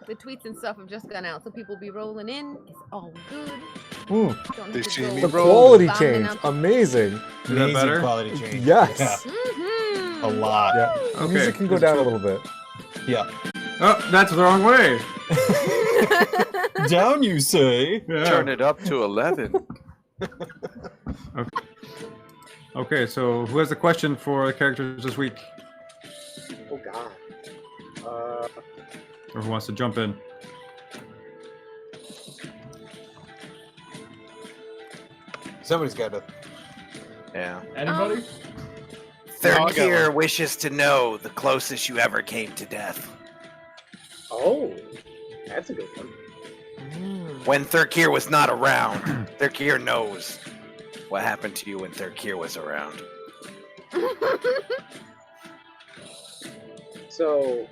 The tweets and stuff have just gone out, so people be rolling in. It's all good. Don't They have to see go me The roll. quality bomb change, them out. amazing. Is that Amazing better? quality change. Yes. Yeah. Mm-hmm. A lot. Yeah. Okay. Music can go Let's down go. a little bit. Yeah. Oh, that's the wrong way. Down, you say? Yeah. Turn it up to 11. Okay, so who has the question for the characters this week? Oh God. Or who wants to jump in? Somebody's got to. Yeah. Anybody? Third gear wishes to know the closest you ever came to death. Oh, that's a good one. When Third gear was not around, Third gear knows what happened to you when Third gear was around. So,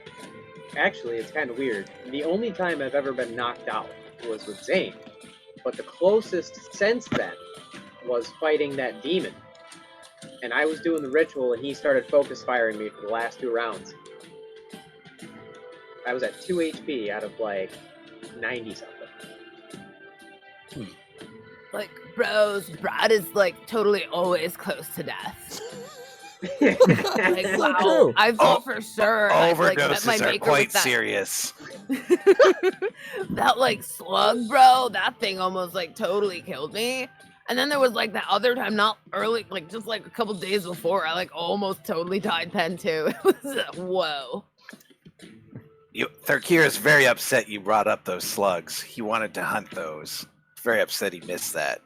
actually, it's kind of weird. The only time I've ever been knocked out was with Zane, but the closest since then was fighting that demon. And I was doing the ritual, and he started focus firing me for the last 2 rounds. I was at 2 HP out of like 90 something. Like, bros, Brad is like totally always close to death. Like, wow, true. I thought for sure I like, met my Overdoses are maker quite with that. serious. That like slug, bro, that thing almost like totally killed me. And then there was like that other time, not early, like just like a couple days before, I like almost totally died pen too. It was whoa. Thirkir is very upset you brought up those slugs. He wanted to hunt those. Very upset he missed that.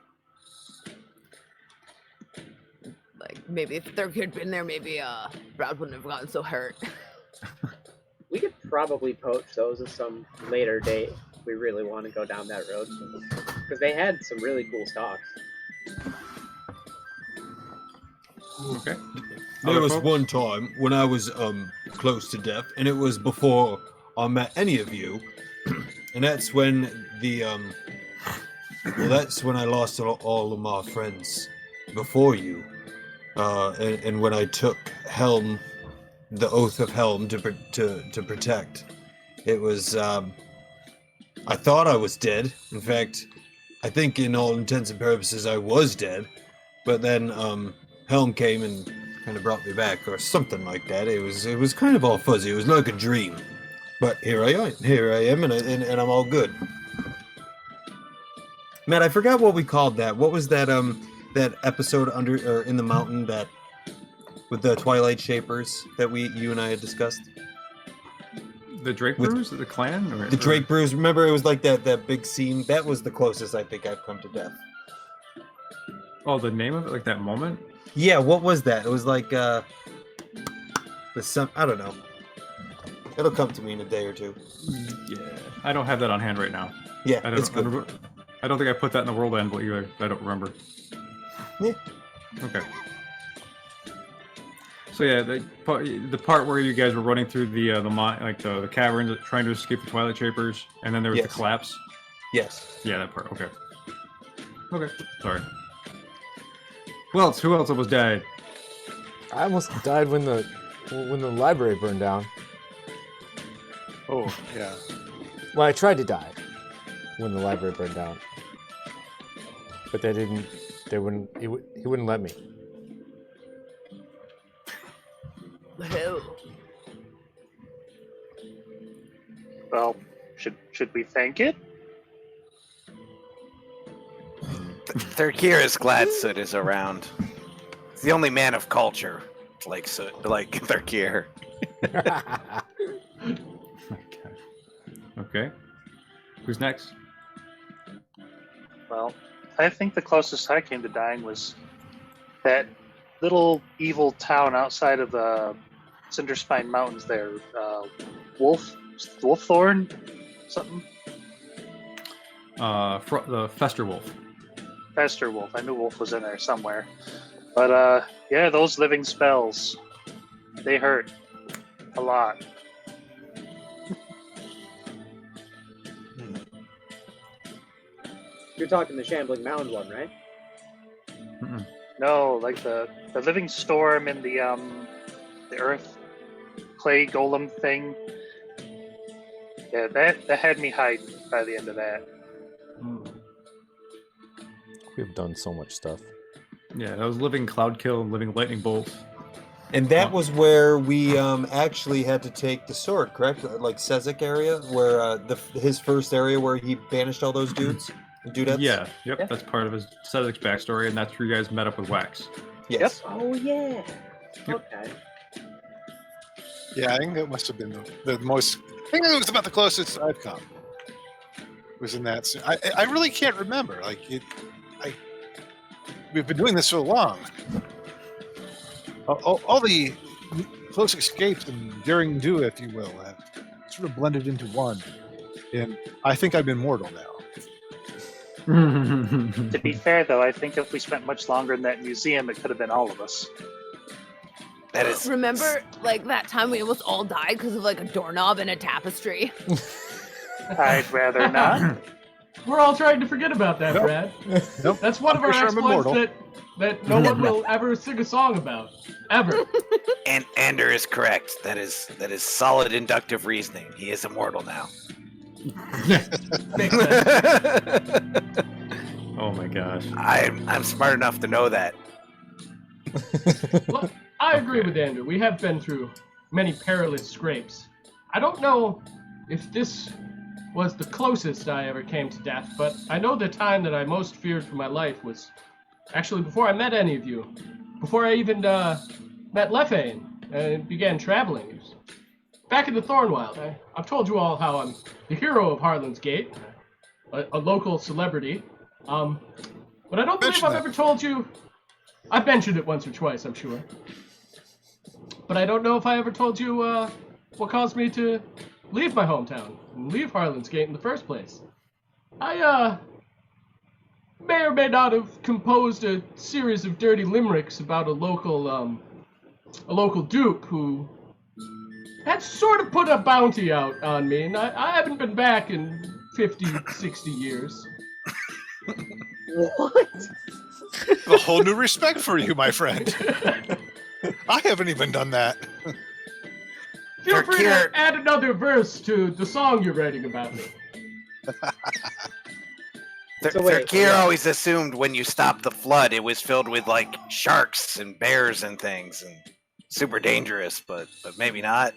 Like maybe if Third had been there, maybe Brad wouldn't have gotten so hurt. We could probably poach those at some later date if we really want to go down that road. Because they had some really cool stocks. Okay. There was one time when I was close to death, and it was before I met any of you, and that's when the that's when I lost all of my friends before you, and when I took Helm, the oath of Helm to protect. It was I thought I was dead. In fact, I think in all intents and purposes I was dead, but then Helm came and kind of brought me back, or something like that. It was kind of all fuzzy. It was like a dream, but here I am, and I'm all good. Matt, I forgot what we called that. What was that that episode under or in the mountain that with the Twilight Shapers that you and I had discussed? The Drake Brews? The clan? The Drake Brews. Remember, it was like that big scene. That was the closest I think I've come to death. Oh, the name of it, like that moment? Yeah, what was that? It was like I don't know. It'll come to me in a day or two. Yeah, I don't have that on hand right now. Yeah, it's good. I don't think I put that in the world anvil either. I don't remember. Yeah. Okay. So yeah, the part where you guys were running through the caverns, trying to escape the Twilight Shapers, and then there was the collapse. Yes. Yeah, that part. Okay. Okay. Sorry. Who else almost died? I almost died when the library burned down. Oh, yeah. Well, I tried to die when the library burned down, but they didn't. They wouldn't. He wouldn't let me. Well, should we thank it? Thirkir is glad Soot is around. He's the only man of culture, like Soot, like Thirkir. Okay. Who's next? Well, I think the closest I came to dying was that little evil town outside of the Cinderspine Mountains there. Wolfthorn? Something? The Fester Wolf. Fester Wolf. I knew Wolf was in there somewhere. But, yeah, those living spells, they hurt a lot. You're talking the Shambling Mound one, right? Mm-mm. No, like the living storm and the earth clay golem thing. Yeah, that had me hiding by the end of that. We've done so much stuff. Yeah, that was living cloud kill and living lightning bolt. And that was where we actually had to take the sword, correct? Like Sezek area, where his first area where he banished all those dudettes? Yeah, yep, Yeah. that's part of his Cedric's backstory, and that's where you guys met up with Wax. Yes. Oh yeah. Yep. Okay. Yeah, I think that must have been the most. I think it was about the closest I've come. Was in that. I really can't remember. Like it. We've been doing this so long. All the close escapes and daring do, if you will, have sort of blended into one. And I think I'm immortal now. To be fair, though, I think if we spent much longer in that museum, it could have been all of us. That is. Remember, like that time we almost all died because of like a doorknob and a tapestry. I'd rather not. We're all trying to forget about that, Nope. Brad. Nope. That's one of our Pretty sure I'm exploits immortal. that no one will ever sing a song about. Ever. And Ander is correct. That is solid inductive reasoning. He is immortal now. Makes sense. Oh my gosh. I'm smart enough to know that. Well, I agree with Andrew. We have been through many perilous scrapes. I don't know if this was the closest I ever came to death, but I know the time that I most feared for my life was actually before I met any of you. Before I even met Lefane and began traveling. It was back in the Thornwild. I've told you all how I'm the hero of Harlan's Gate, a local celebrity. But I don't believe Mention I've that. ever told you. I've mentioned it once or twice, I'm sure. But I don't know if I ever told you what caused me to leave my hometown and leave Harlan's Gate in the first place. I may or may not have composed a series of dirty limericks about a local duke who had sort of put a bounty out on me, and I haven't been back in 50, 60 years. What? A whole new respect for you, my friend. I haven't even done that. Feel free Fakir. to add another verse to the song you're writing about me. So wait, Thirkir yeah. always assumed when you stopped the flood, it was filled with like sharks and bears and things, and super dangerous. But maybe not.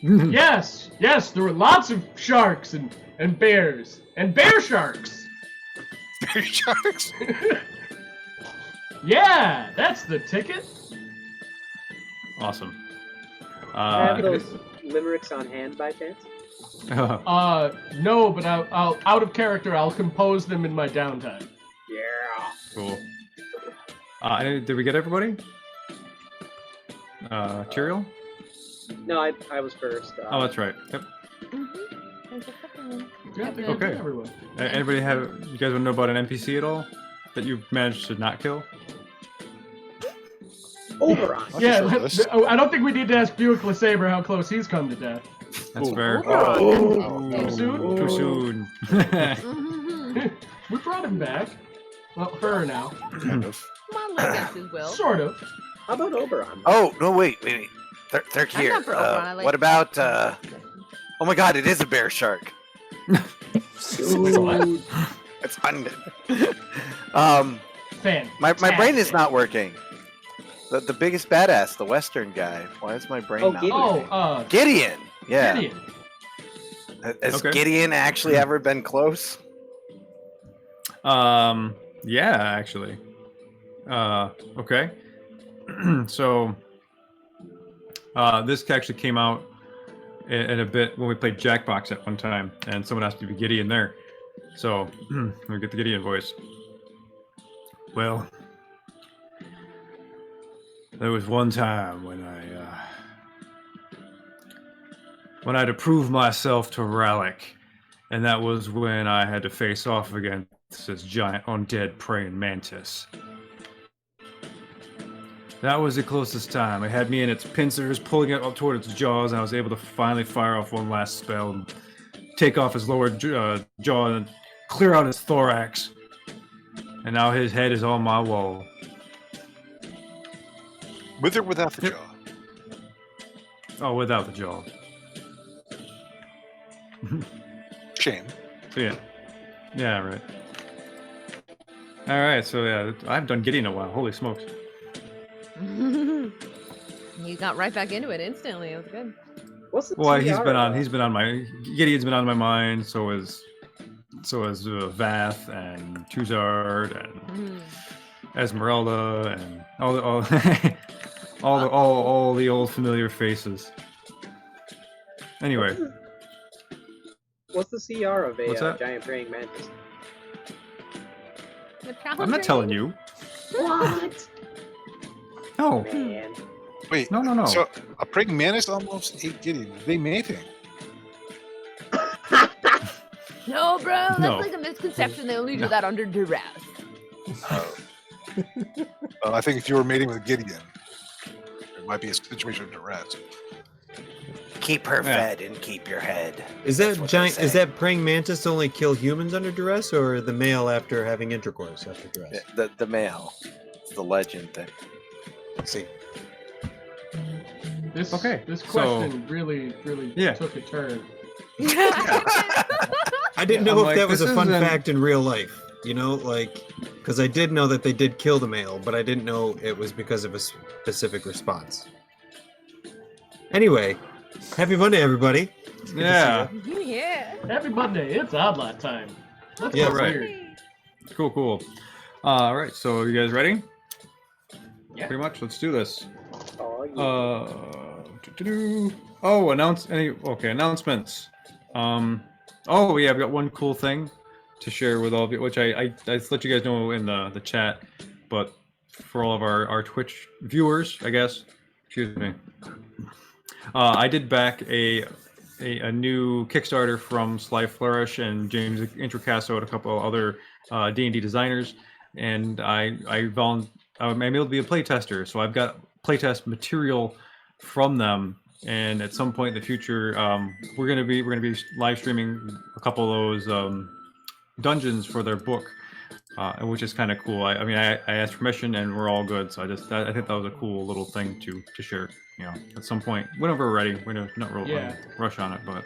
Yes, there were lots of sharks and bears and bear sharks. Bear sharks. Yeah, that's the ticket. Awesome. Have those limericks on hand by chance? No, but I'll out of character. I'll compose them in my downtime. Yeah. Cool. Did we get everybody? Tyrael? No, I was first. Oh, that's right. Yep. Yeah, I think Okay. I did everyone. Anybody have? You guys want to know about an NPC at all that you've managed to not kill? Oberon. Yeah, List. I don't think we need to ask Buick LeSabre how close he's come to death. That's fair. Too soon? Too soon. We brought him back. Well, her now. Kind of. Come on, against his will. Sort of. How about Oberon? Oh no! Wait. I'm Thirkir. not for Oberon, I like What about? Oh my God! It is a bear shark. Ooh. It's funded. Fan. My brain is not working. The biggest badass, the Western guy. Why is my brain Oh, not? Gideon. working? Gideon. Yeah. Gideon. Has Okay. Gideon actually ever been close? Yeah, actually. Okay. So, this actually came out in a bit when we played Jackbox at one time, and someone asked to be Gideon there. So, we get the Gideon voice. Well, there was one time when I had to prove myself to Rallic, and that was when I had to face off against this giant undead praying mantis. That was the closest time. It had me in its pincers, pulling it up toward its jaws, and I was able to finally fire off one last spell and take off his lower jaw and clear out his thorax. And now his head is on my wall. With or without the Yep. jaw? Oh, without the jaw. Shame. So yeah, right. All right, so yeah, I haven't done Gideon in a while. Holy smokes! You got right back into it instantly. It was good. What's the Well, TR, he's been on my Gideon's been on my mind. So is Vath and Tuzard and Esmeralda and all the old familiar faces. Anyway, What's the CR of What's a that? giant praying mantis? I'm not telling you. What? No, Man. Wait. no. So a praying mantis almost ate Gideon. They mating. No, bro. That's No. like a misconception. They only do that under duress. Well, I think if you were mating with Gideon, it might be a situation of duress. Keep her Yeah. fed and keep your head. Is That's that what giant? they Is say. that praying mantis only kill humans under duress, or the male after having intercourse after duress? The male? It's the legend that. See, This Okay, This so- question really Yeah. took a turn. I didn't Yeah, know I'm if that like, was a this fun isn't- fact in real life. You know, like, because I did know that they did kill the male, but I didn't know it was because of a specific response. Anyway, happy Monday, everybody. It's good to see Yeah. ya. Yeah. Happy Monday, it's Oddlot time. Let's Yeah, get right. weird. Cool. All right, so you guys ready? Yeah. Pretty much. Let's do this. Oh, yeah. Announcements. Oh yeah, I've got one cool thing to share with all of you, which I let you guys know in the chat, but for all of our Twitch viewers, I guess. Excuse me. I did back a new Kickstarter from Sly Flourish and James Introcasso and a couple other D&D designers, and I'm able to be a playtester, so I've got playtest material from them. And at some point in the future, we're gonna be live streaming a couple of those dungeons for their book, which is kind of cool. I asked permission, and we're all good. So I think that was a cool little thing to share. You know, at some point, whenever we're ready. We're not real rush on it, but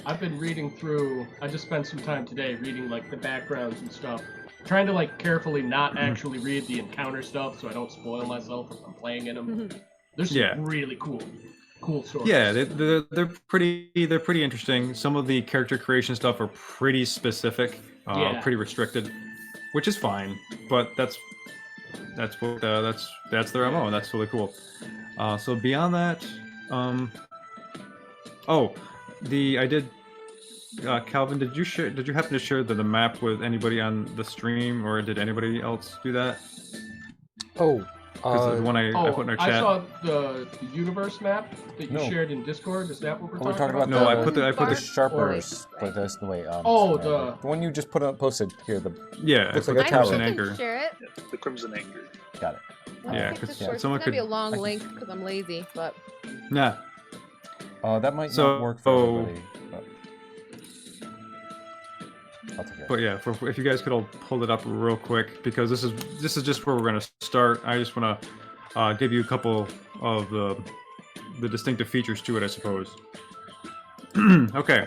I've been reading through. I just spent some time today reading like the backgrounds and stuff, trying to like carefully not actually read the encounter stuff, so I don't spoil myself if I'm playing in them. There's some really cool stories. yeah, they're pretty interesting. Some of the character creation stuff are pretty specific, pretty restricted, which is fine. But that's their MO, and that's really cool. So beyond that, Calvin, did you happen to share the map with anybody on the stream, or did anybody else do that? Oh, 'Cause the one I put in our I chat. saw the universe map that you No. shared in Discord. Is that what we're we're talking talking about No, I the, put the the sharpers, but that's the way. Oh, the one you just posted here. Yeah, Looks I like put a the tower. Crimson I Anchor. can share it. The Crimson Anchor. Got it. Yeah, Let's 'cause take the shorts. someone It's gonna be a could- long I can- link because I'm lazy, but Nah. That might So- not work for everybody. But I'll take it. But yeah, if you guys could all pull it up real quick, because this is just where we're gonna start. I just want to give you a couple of the distinctive features to it, I suppose. Okay.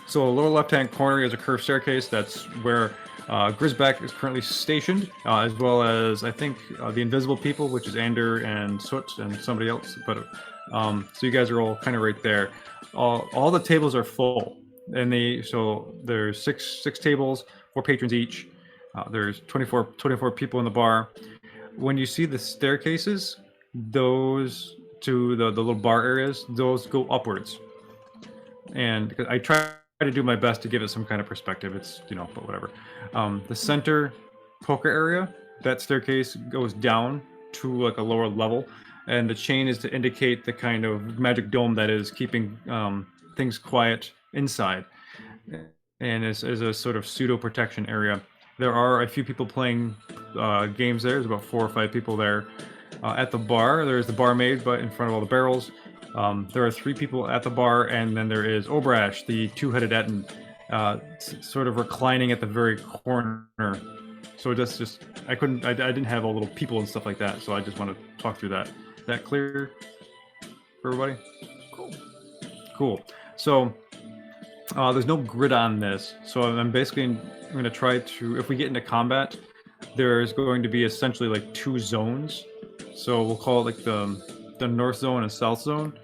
So lower left-hand corner is a curved staircase. That's where Grisbeck is currently stationed, as well as I think the Invisible People, which is Ander and Soot and somebody else. But so you guys are all kind of right there. All the tables are full, and so there's six tables, 4 patrons each. There's 24 people in the bar. When you see the staircases, those to the little bar areas, those go upwards. And I try to do my best to give it some kind of perspective. It's, but whatever. The center poker area, that staircase goes down to like a lower level, and the chain is to indicate the kind of magic dome that is keeping things quiet inside, and is a sort of pseudo protection area. There are a few people playing games there. There's about 4 or 5 people there. At the bar, there's the barmaid, but in front of all the barrels. There are 3 people at the bar, and then there is Obrash, the 2-headed Etten, sort of reclining at the very corner. So just I didn't have all little people and stuff like that, so I just want to talk through that. Is that clear for everybody? Cool. So there's no grid on this. So I'm basically going to try to, if we get into combat, there's going to be essentially like 2 zones. So we'll call it like the north zone and south zone.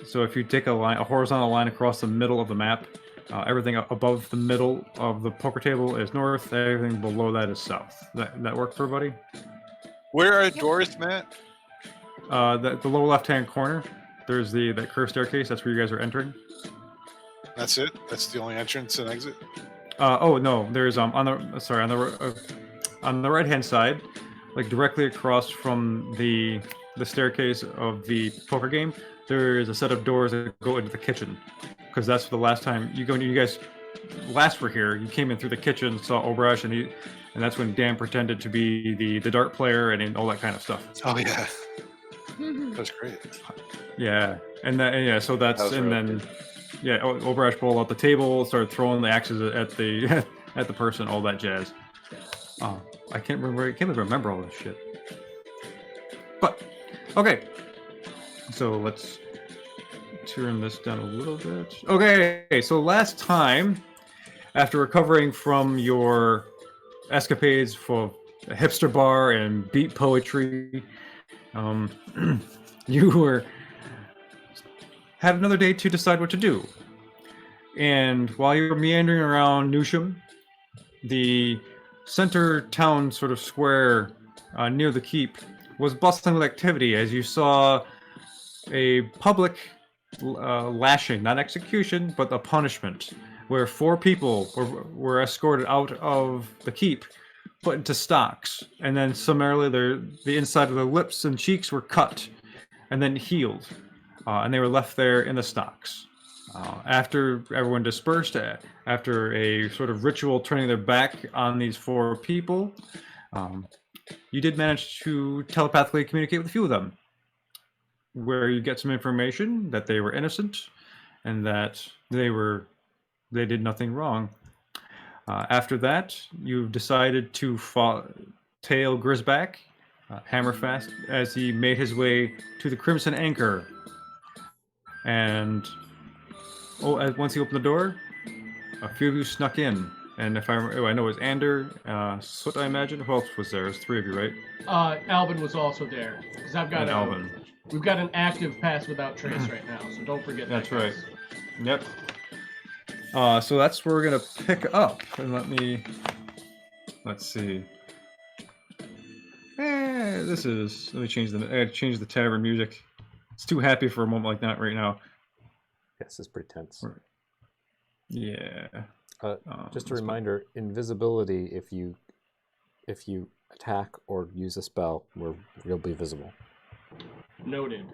So if you take a horizontal line across the middle of the map, everything above the middle of the poker table is north. Everything below that is south. That work for everybody? Where are doors, Matt? The lower left-hand corner. There's that curved staircase. That's where you guys are entering. That's it. That's the only entrance and exit. Oh no, there's on the right-hand side, like directly across from the staircase of the poker game. There is a set of doors that go into the kitchen, because that's the last time you guys last were here. You came in through the kitchen, saw Obrash, and that's when Dan pretended to be the dart player and all that kind of stuff. Oh yeah, that was great. Yeah, so that's that and then good. Yeah, Obrash pulled out the table, started throwing the axes at the at the person, all that jazz. I can't even remember all this shit. But okay, so let's turn this down a little bit. Okay, so last time, after recovering from your escapades for a hipster bar and beat poetry, you had another day to decide what to do. And while you were meandering around Newsham, the center town sort of square near the keep was bustling with activity as you saw a public lashing, not execution, but a punishment, where 4 people were escorted out of the keep, put into stocks, and then summarily the inside of their lips and cheeks were cut and then healed, and they were left there in the stocks. After everyone dispersed, after a sort of ritual turning their back on these 4 people, you did manage to telepathically communicate with a few of them, where you get some information that they were innocent and that they did nothing wrong. After that, you've decided to tail Grisback hammerfast as he made his way to the Crimson Anchor. And once he opened the door, a few of you snuck in. And if I know it was Ander, Soot, I imagine. Who else was there? It was 3 of you, right? Alvin was also there. Because Alvin. We've got an active pass without trace right now, so don't forget that. That's right. Yep. So that's where we're gonna pick up. And let's see. Let me change the tavern music. It's too happy for a moment like that right now. Yes, it's pretty tense. Yeah. Just a reminder: invisibility. If you attack or use a spell, you'll be visible. Noted.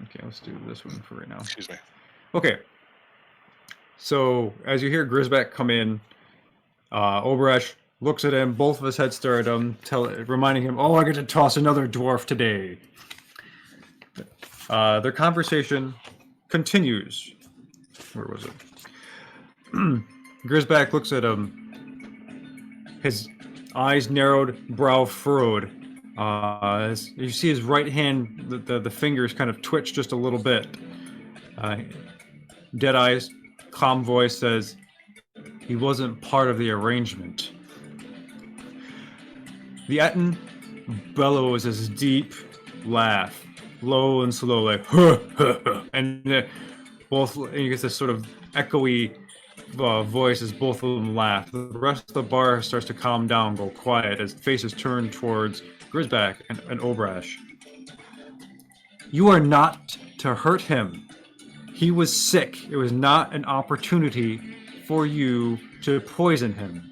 Okay, let's do this one for right now. Excuse me. Okay. So as you hear Grisback come in, Obrash looks at him. Both of his heads stare at him, reminding him, "Oh, I get to toss another dwarf today." Their conversation continues. Where was it? Grisback looks at him. His eyes narrowed, brow furrowed. You see his right hand, the fingers kind of twitch just a little bit. Dead eyes, calm voice says, "He wasn't part of the arrangement." The Etten bellows his deep laugh, low and slow, like huh, huh, huh. And you get this sort of echoey voice as both of them laugh. The rest of the bar starts to calm down, go quiet as faces turn towards Grisback and Obrash. "You are not to hurt him. He was sick. It was not an opportunity for you to poison him."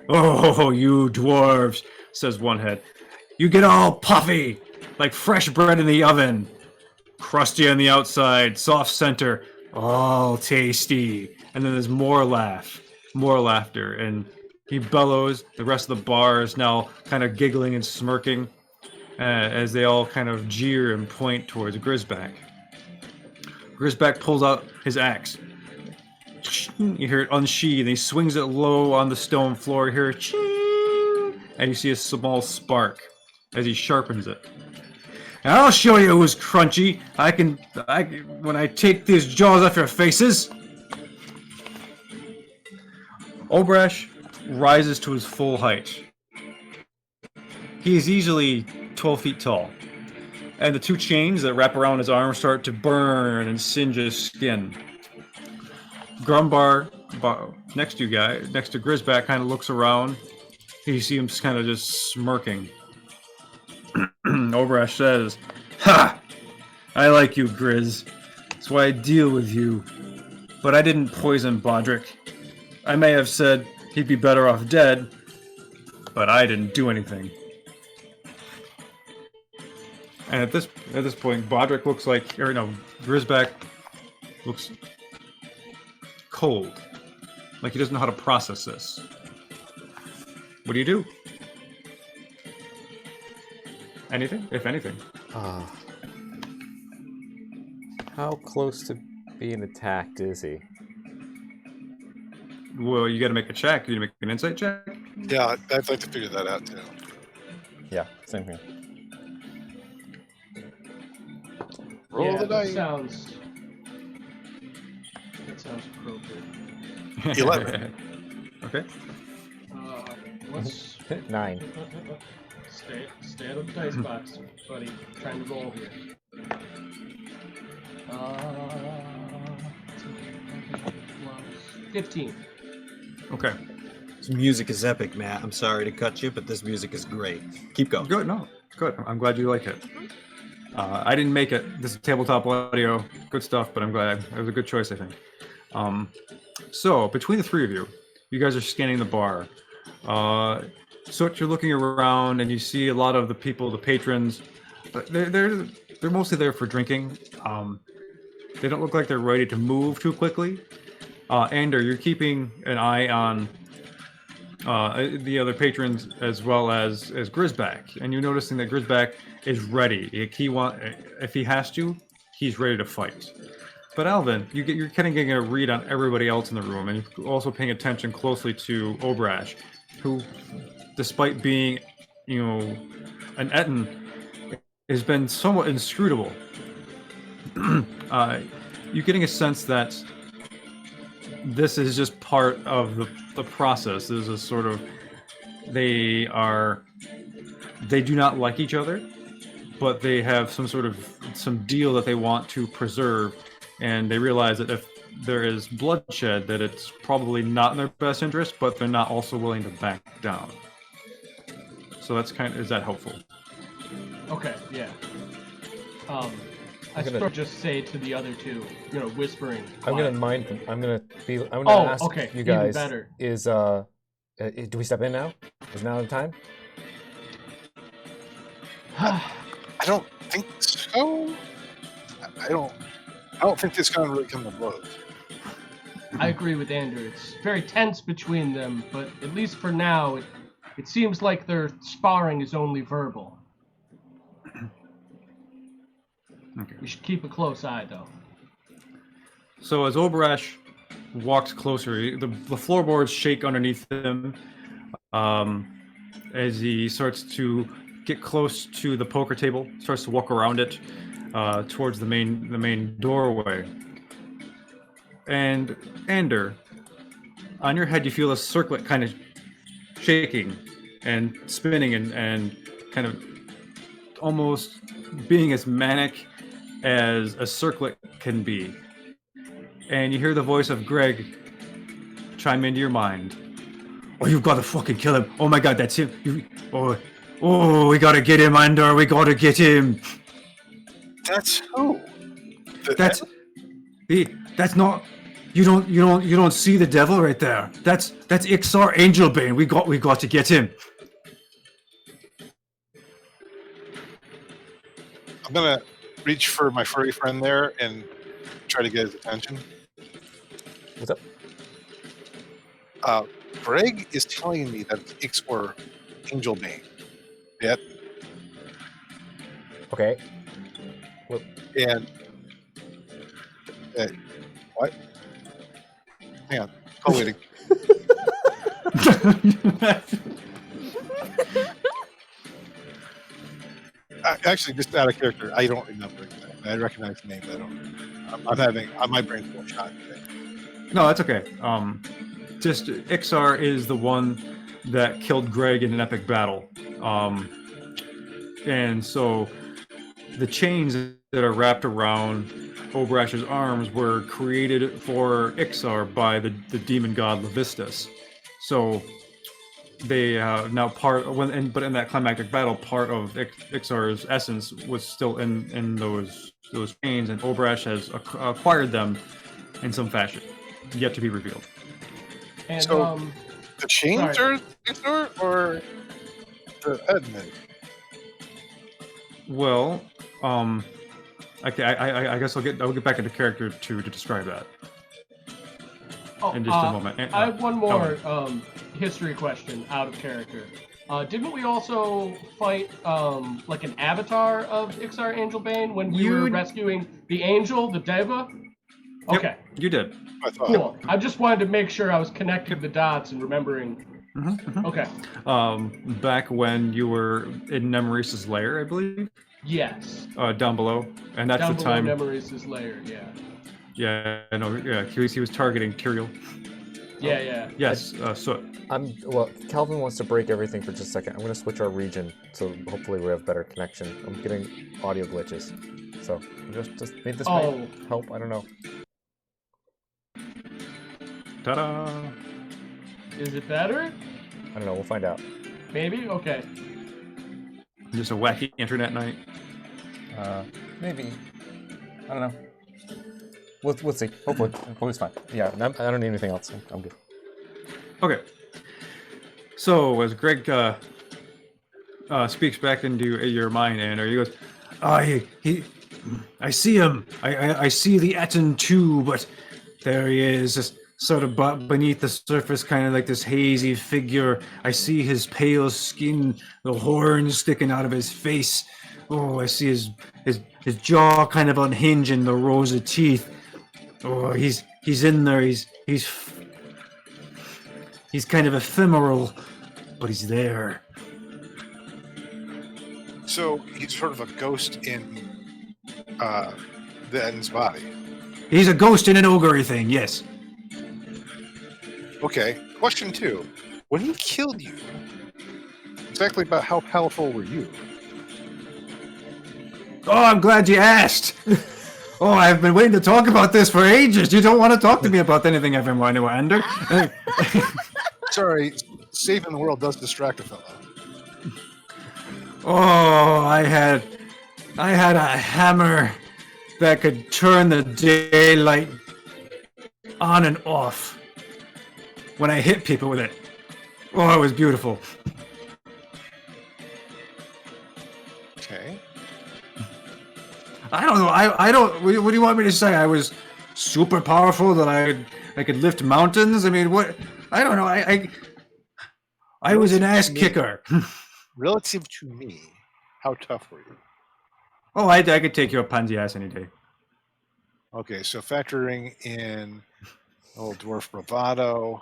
"Oh, you dwarves," says one head. "You get all puffy, like fresh bread in the oven. Crusty on the outside, soft center, all tasty." And then there's more laughter, and he bellows. The rest of the bar is now kind of giggling and smirking as they all kind of jeer and point towards Grisback. Grisback pulls out his axe. You hear it unsheathe, and he swings it low on the stone floor. You hear ching, and you see a small spark as he sharpens it. I'll show you who's crunchy. When I take these jaws off your faces. Obrash rises to his full height. He is easily 12 feet tall, and the two chains that wrap around his arms start to burn and singe his skin. Grumbar, next to Grisback, kind of looks around. You see him kind of just smirking. Obrash says, "Ha! I like you, Grizz. That's why I deal with you. But I didn't poison Bodrick. I may have said he'd be better off dead, but I didn't do anything." And at this point, Bodrick looks like, Grisback looks cold, like he doesn't know how to process this. What do you do? Anything, if anything. How close to being attacked is he? Well, you got to make a check. You make an insight check. Yeah, I'd like to figure that out too. Yeah, same here. Roll the that dice. sounds appropriate. 11. Okay. Let's 9. stay out of the dice box, buddy. Trying to roll here. 15. Okay. This music is epic, Matt. I'm sorry to cut you, but this music is great. Keep going. Good. No. Good. I'm glad you like it. I didn't make it. This is tabletop audio. Good stuff, but I'm glad. It was a good choice, I think. So, between the three of you, you guys are scanning the bar. So you're looking around, and you see a lot of the people, the patrons. But they're mostly there for drinking. They don't look like they're ready to move too quickly. Ander, you're keeping an eye on the other patrons as well as Grisback, and you're noticing that Grisback is ready. If he has to, he's ready to fight. But Alvin, you're kind of getting a read on everybody else in the room, and you're also paying attention closely to Obrash, who, despite being, an Etten, has been somewhat inscrutable. You're getting a sense that this is just part of the process. This is sort of, they do not like each other, but they have some deal that they want to preserve, and they realize that if there is bloodshed, that it's probably not in their best interest, but they're not also willing to back down. So that's is that helpful? Okay, yeah. I sort of just say to the other two, whispering. I'm gonna ask okay, you guys. Even better. Do we step in now? Is now the time? I don't think so. I don't think this gonna really come to blows. I agree with Andrew. It's very tense between them, but at least for now, it seems like their sparring is only verbal. Okay. We should keep a close eye, though. So as Obrash walks closer, the floorboards shake underneath him as he starts to get close to the poker table, starts to walk around it towards the main doorway. And Ander, on your head you feel a circlet kind of shaking and spinning and kind of almost being as manic as a circlet can be. And you hear the voice of Greg chime into your mind. "Oh, you've got to fucking kill him. Oh my god, that's him. Oh, we gotta get him, Ander. We gotta get him." That's who? That's not. You don't see the devil right there. That's Ixar Angelbane. We got to get him. I'm gonna reach for my furry friend there and try to get his attention. What's up? Greg is telling me that it's Ixor Angelbane. Yeah. Okay. And what? Hang on. Call waiting. Actually, just out of character, I don't remember exactly. I recognize the name, but I don't. I'm having my brain's full shot today. No, that's okay. Just Ixar is the one that killed Greg in an epic battle. And so the chains that are wrapped around Obrash's arms were created for Ixar by the demon god Levistus. So they now but in that climactic battle, part of Ixar's essence was still in those chains, and Obrash has acquired them in some fashion, yet to be revealed. And So, the chains sorry. are Ixar or the admin? Well, I guess I'll get back into character to describe that in just a moment. I have one more history question out of character. Didn't we also fight like an avatar of Ixar Angelbane when we were rescuing the angel, the Deva? Yep, Okay, you did. I thought. cool. I just wanted to make sure I was connecting the dots and remembering. Okay. Back when you were in Nemorice's lair, I believe. Yes. Down below, and that's Down the time. below Nemorice's lair. Yeah. Yeah, I know. Yeah, he was targeting Tyrael. Yeah. Yes, Soot. Well, Calvin wants to break everything for just a second. I'm going to switch our region, so hopefully we have better connection. I'm getting audio glitches. So, just maybe this might help. I don't know. Ta-da! Is it better? I don't know. We'll find out. Maybe. Okay. Just a wacky internet night. Maybe. I don't know. We'll see. Hopefully it's fine. Yeah, I don't need anything else. I'm good. Okay. So as Greg speaks back into your mind, and he goes, I see him. I see the Etten too, but there he is, just sort of beneath the surface, kind of like this hazy figure. I see his pale skin, the horns sticking out of his face. Oh, I see his jaw kind of unhinged and the rows of teeth. Oh, he's in there. He's kind of ephemeral, but he's there. So he's sort of a ghost in the Eden's body. He's a ghost in an ogre thing, yes. Okay. Question 2. When he killed you, exactly about how powerful were you? Oh, I'm glad you asked. Oh, I've been waiting to talk about this for ages. You don't want to talk to me about anything I've been wanting to wonder. Sorry, saving the world does distract a fellow. Oh, I had a hammer that could turn the daylight on and off when I hit people with it. Oh, it was beautiful. Okay. I don't know. I don't. What do you want me to say? I was super powerful, that I could lift mountains. I mean, what? I don't know. I was an ass kicker. Relative to me, how tough were you? Oh, I could take your pansy ass any day. Okay, so factoring in old dwarf bravado,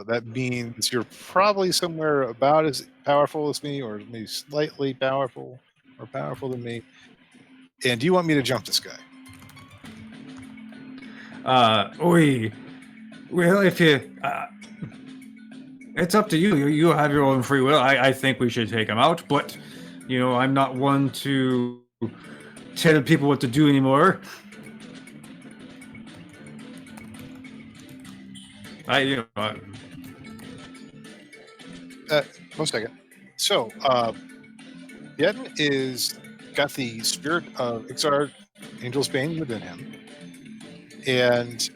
that means you're probably somewhere about as powerful as me, or maybe slightly powerful, or powerful than me. And do you want me to jump this guy? Well, if you, it's up to you. You have your own free will. I think we should take him out, but, you know, I'm not one to tell people what to do anymore. One second. So, Yedin is got the spirit of Ixar Angel's Bane within him, and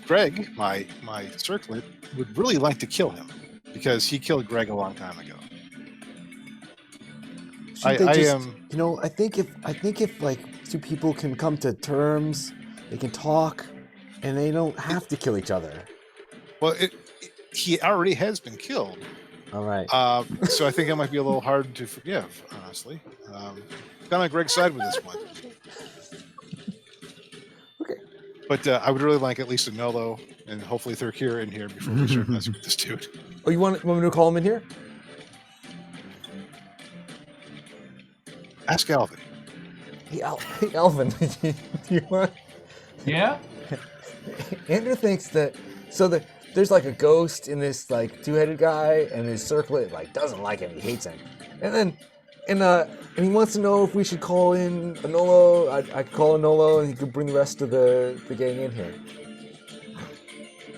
Greg, my circlet, would really like to kill him because he killed Greg a long time ago. I think if like two people can come to terms, they can talk, and they don't have to kill each other. Well, he already has been killed. All right. So I think it might be a little hard to forgive, honestly. Kind of on Greg's side with this one. Okay. But I would really like at least a Nolo and hopefully Thurkira in here before we start messing with this dude. Oh, you want me to call him in here? ask Alvin. Hey, hey Alvin, do you want? Yeah? Andrew thinks that there's like a ghost in this like two-headed guy, and his circlet like doesn't like him. He hates him. And he wants to know if we should call in Anolo. I could call Anolo, and he could bring the rest of the gang in here.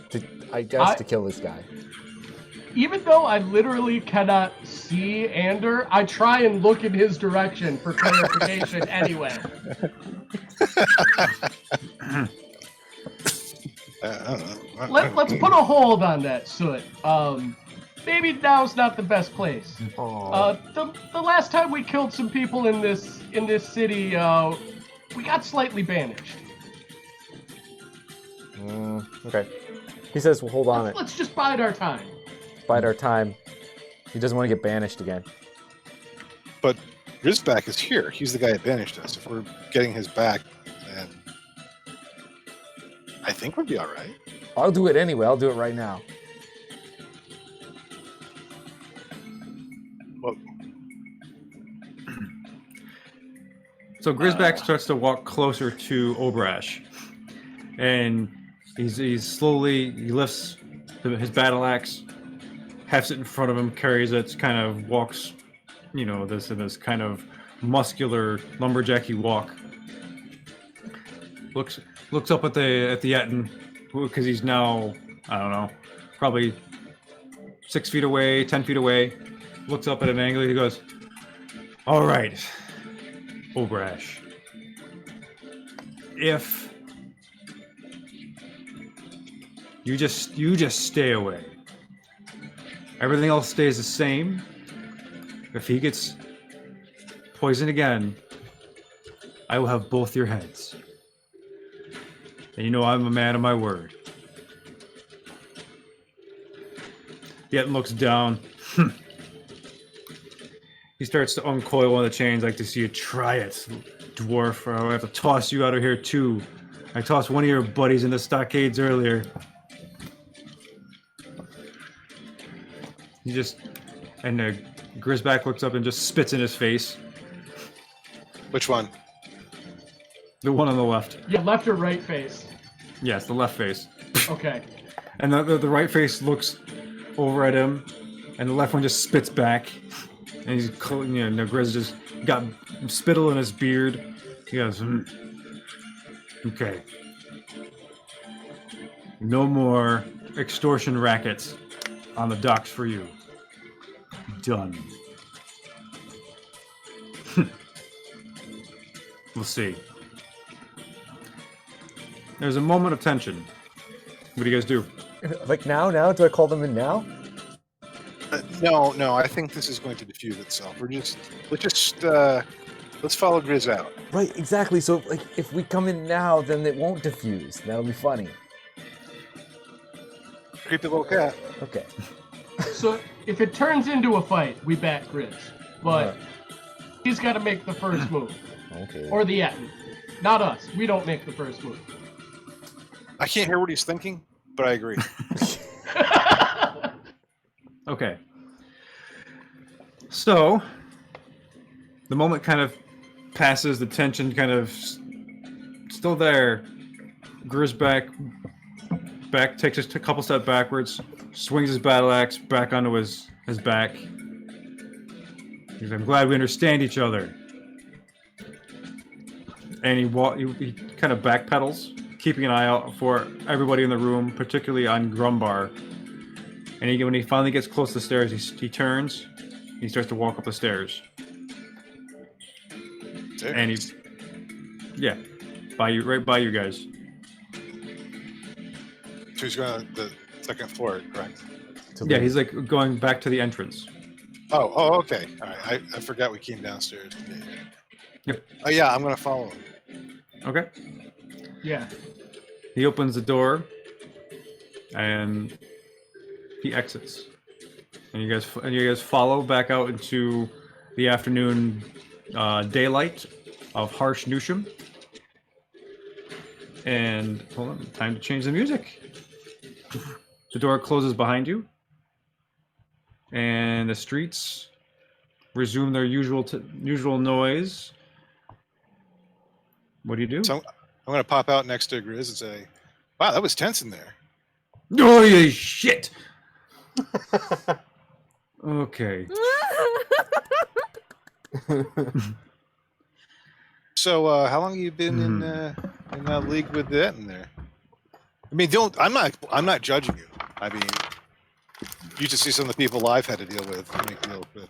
To kill this guy. Even though I literally cannot see Ander, I try and look in his direction for clarification anyway. I don't know. Let's put a hold on that, Soot. Maybe now's not the best place. The last time we killed some people in this city, we got slightly banished. Okay. He says we'll hold on it. Let's just bide our time. Bide our time. He doesn't want to get banished again. But Rizback is here. He's the guy that banished us. If we're getting his back, then I think we'll be all right. I'll do it anyway. I'll do it right now. Well, So Grisback starts to walk closer to Obrash, and he's slowly, he lifts his battle axe, hefts it in front of him, carries it, kind of walks, this kind of muscular lumberjacky walk. Looks up at the Etten, because he's now, I don't know, probably 6 feet away, 10 feet away. Looks up at an angle. He goes, "All right, Obrash. If you just stay away. Everything else stays the same. If he gets poisoned again, I will have both your heads. And I'm a man of my word." Yet looks down. He starts to uncoil one of the chains. Like to see you try it, dwarf, or I have to toss you out of here too. I tossed one of your buddies in the stockades earlier. Grisback looks up and just spits in his face. which one? The one on the left. Yeah, left or right face? Yes, the left face. Okay. And the right face looks over at him, and the left one just spits back. And he's, Grizz just got spittle in his beard. He goes, okay. No more extortion rackets on the docks for you. Done. We'll see. There's a moment of tension. What do you guys do? Like now? Do I call them in now? No. I think this is going to diffuse itself. Let's follow Grizz out. Right, exactly. So, like, if we come in now, then it won't diffuse. That'll be funny. Creepy little cat. Okay. So, if it turns into a fight, we back Grizz. But he's got to make the first move. Okay. Or the Etten. Not us. We don't make the first move. I can't hear what he's thinking, but I agree. Okay. So, the moment kind of passes, the tension kind of still there. Grisback takes a couple steps backwards, swings his battle axe back onto his back. He goes, I'm glad we understand each other. And he kind of backpedals, keeping an eye out for everybody in the room, particularly on Grumbar. And when he finally gets close to the stairs, he turns. He starts to walk up the stairs. And he's right by you guys. So he's going to the second floor, correct? Yeah, he's like going back to the entrance. Oh, okay. All right. I forgot we came downstairs. Yep. Oh yeah, I'm going to follow him. Okay. Yeah. He opens the door, and he exits. And you guys follow back out into the afternoon daylight of harsh Newsham. And hold on, time to change the music. The door closes behind you, and the streets resume their usual noise. What do you do? So I'm going to pop out next to Grizz and say, "Wow, that was tense in there." Oh, yeah, shit! Okay. So how long have you been in that league with that in there? I mean, I'm not judging you. I mean, you just see some of the people I've had to deal with.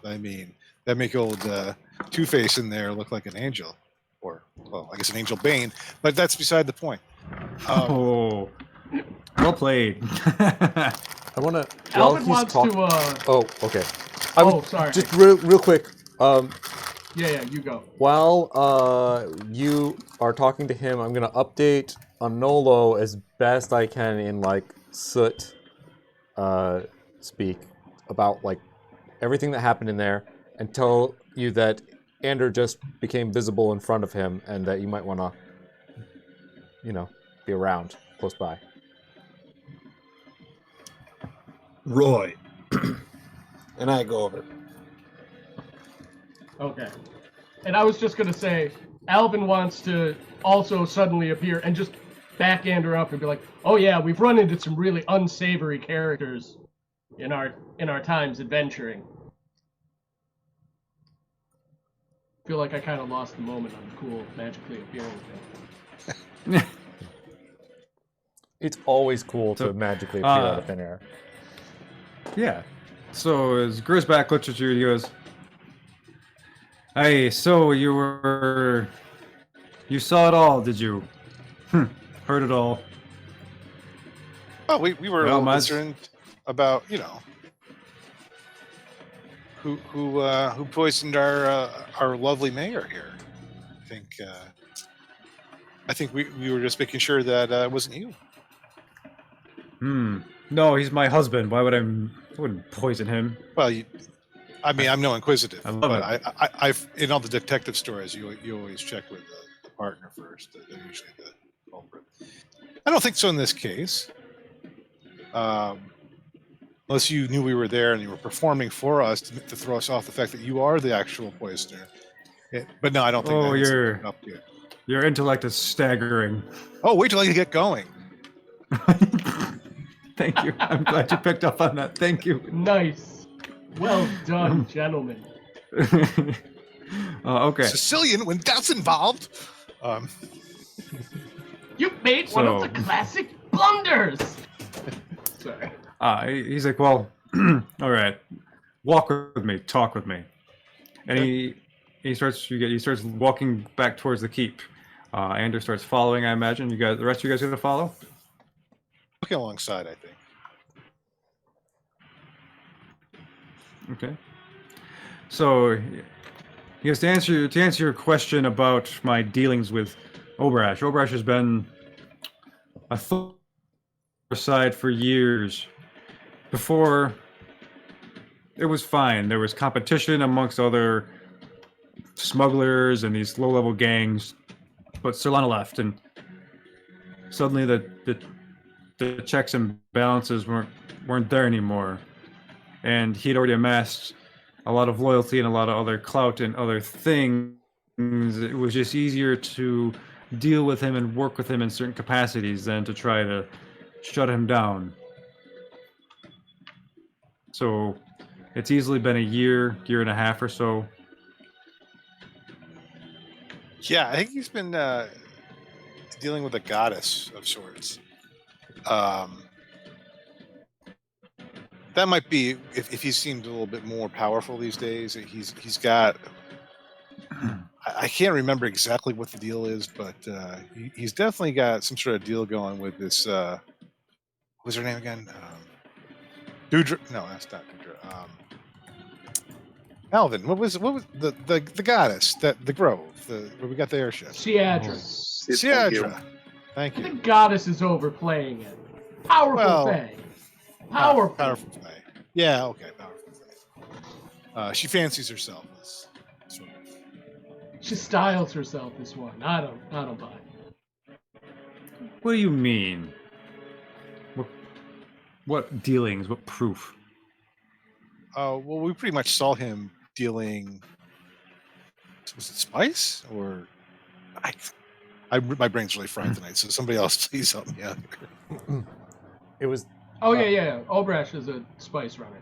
I mean, that make old Two-Face in there look like an angel, or well, I guess an angel Bane. But that's beside the point. Oh, well played. I want to. Alvin wants to. Oh, okay. Sorry. Just real quick. Yeah, you go. While you are talking to him, I'm gonna update Anolo as best I can in like soot speak about like everything that happened in there, and tell you that Ander just became visible in front of him, and that you might want to, be around close by. Roy. And I go over. Okay. And I was just going to say, Alvin wants to also suddenly appear and just back Ander up and be like, oh yeah, we've run into some really unsavory characters in our times adventuring. Feel like I kind of lost the moment on the cool magically appearing thing. It's always cool to magically appear out of thin air. Yeah. So as Grisback looks at you, he goes, "Hey, so you saw it all, did you? Heard it all." Oh, we were a little concerned about who poisoned our lovely mayor here. I think we were just making sure that it wasn't you. No, he's my husband. Why would I wouldn't poison him? Well, I'm no inquisitive, I love but I've in all the detective stories, you always check with the partner first. They're usually the culprit. I don't think so in this case. Unless you knew we were there and you were performing for us to throw us off the fact that you are the actual poisoner. Yeah, but no, I don't think that's up yet. Your intellect is staggering. Oh, wait till I get going. Thank you. I'm glad you picked up on that. Thank you. Nice. Well done, gentlemen. Okay. Sicilian, when that's involved. You made one of the classic blunders. Sorry. He's like, well, all right, walk with me, talk with me, and he starts walking back towards the keep. Ander starts following. I imagine the rest of you guys are gonna follow. Looking alongside, I think. Okay. So, yes, to answer your question about my dealings with Obrash. Obrash has been a thorn side for years. Before, it was fine. There was competition amongst other smugglers and these low-level gangs, but Solana left, and suddenly the checks and balances weren't there anymore. And he'd already amassed a lot of loyalty and a lot of other clout and other things. It was just easier to deal with him and work with him in certain capacities than to try to shut him down. So it's easily been a year and a half or so. Yeah, I think he's been dealing with a goddess of sorts. That might be if he seemed a little bit more powerful these days. He's got. I can't remember exactly what the deal is, but he's definitely got some sort of deal going with this. What's her name again? Dudra. No, that's not Dudra. Alvin. What was the goddess that the grove? Where we got the airship. Siadra. Siadra. Thank you. The goddess is overplaying it. Powerful Fae. Powerful Fae. Yeah. Okay. Powerful Fae. She fancies herself as sort of. She styles herself as one. I don't buy it. What do you mean? What dealings? What proof? Well, we pretty much saw him stealing. Was it spice or? My brain's really fried tonight. So somebody else, please help me out. It was. Oh yeah. Obrash is a spice runner.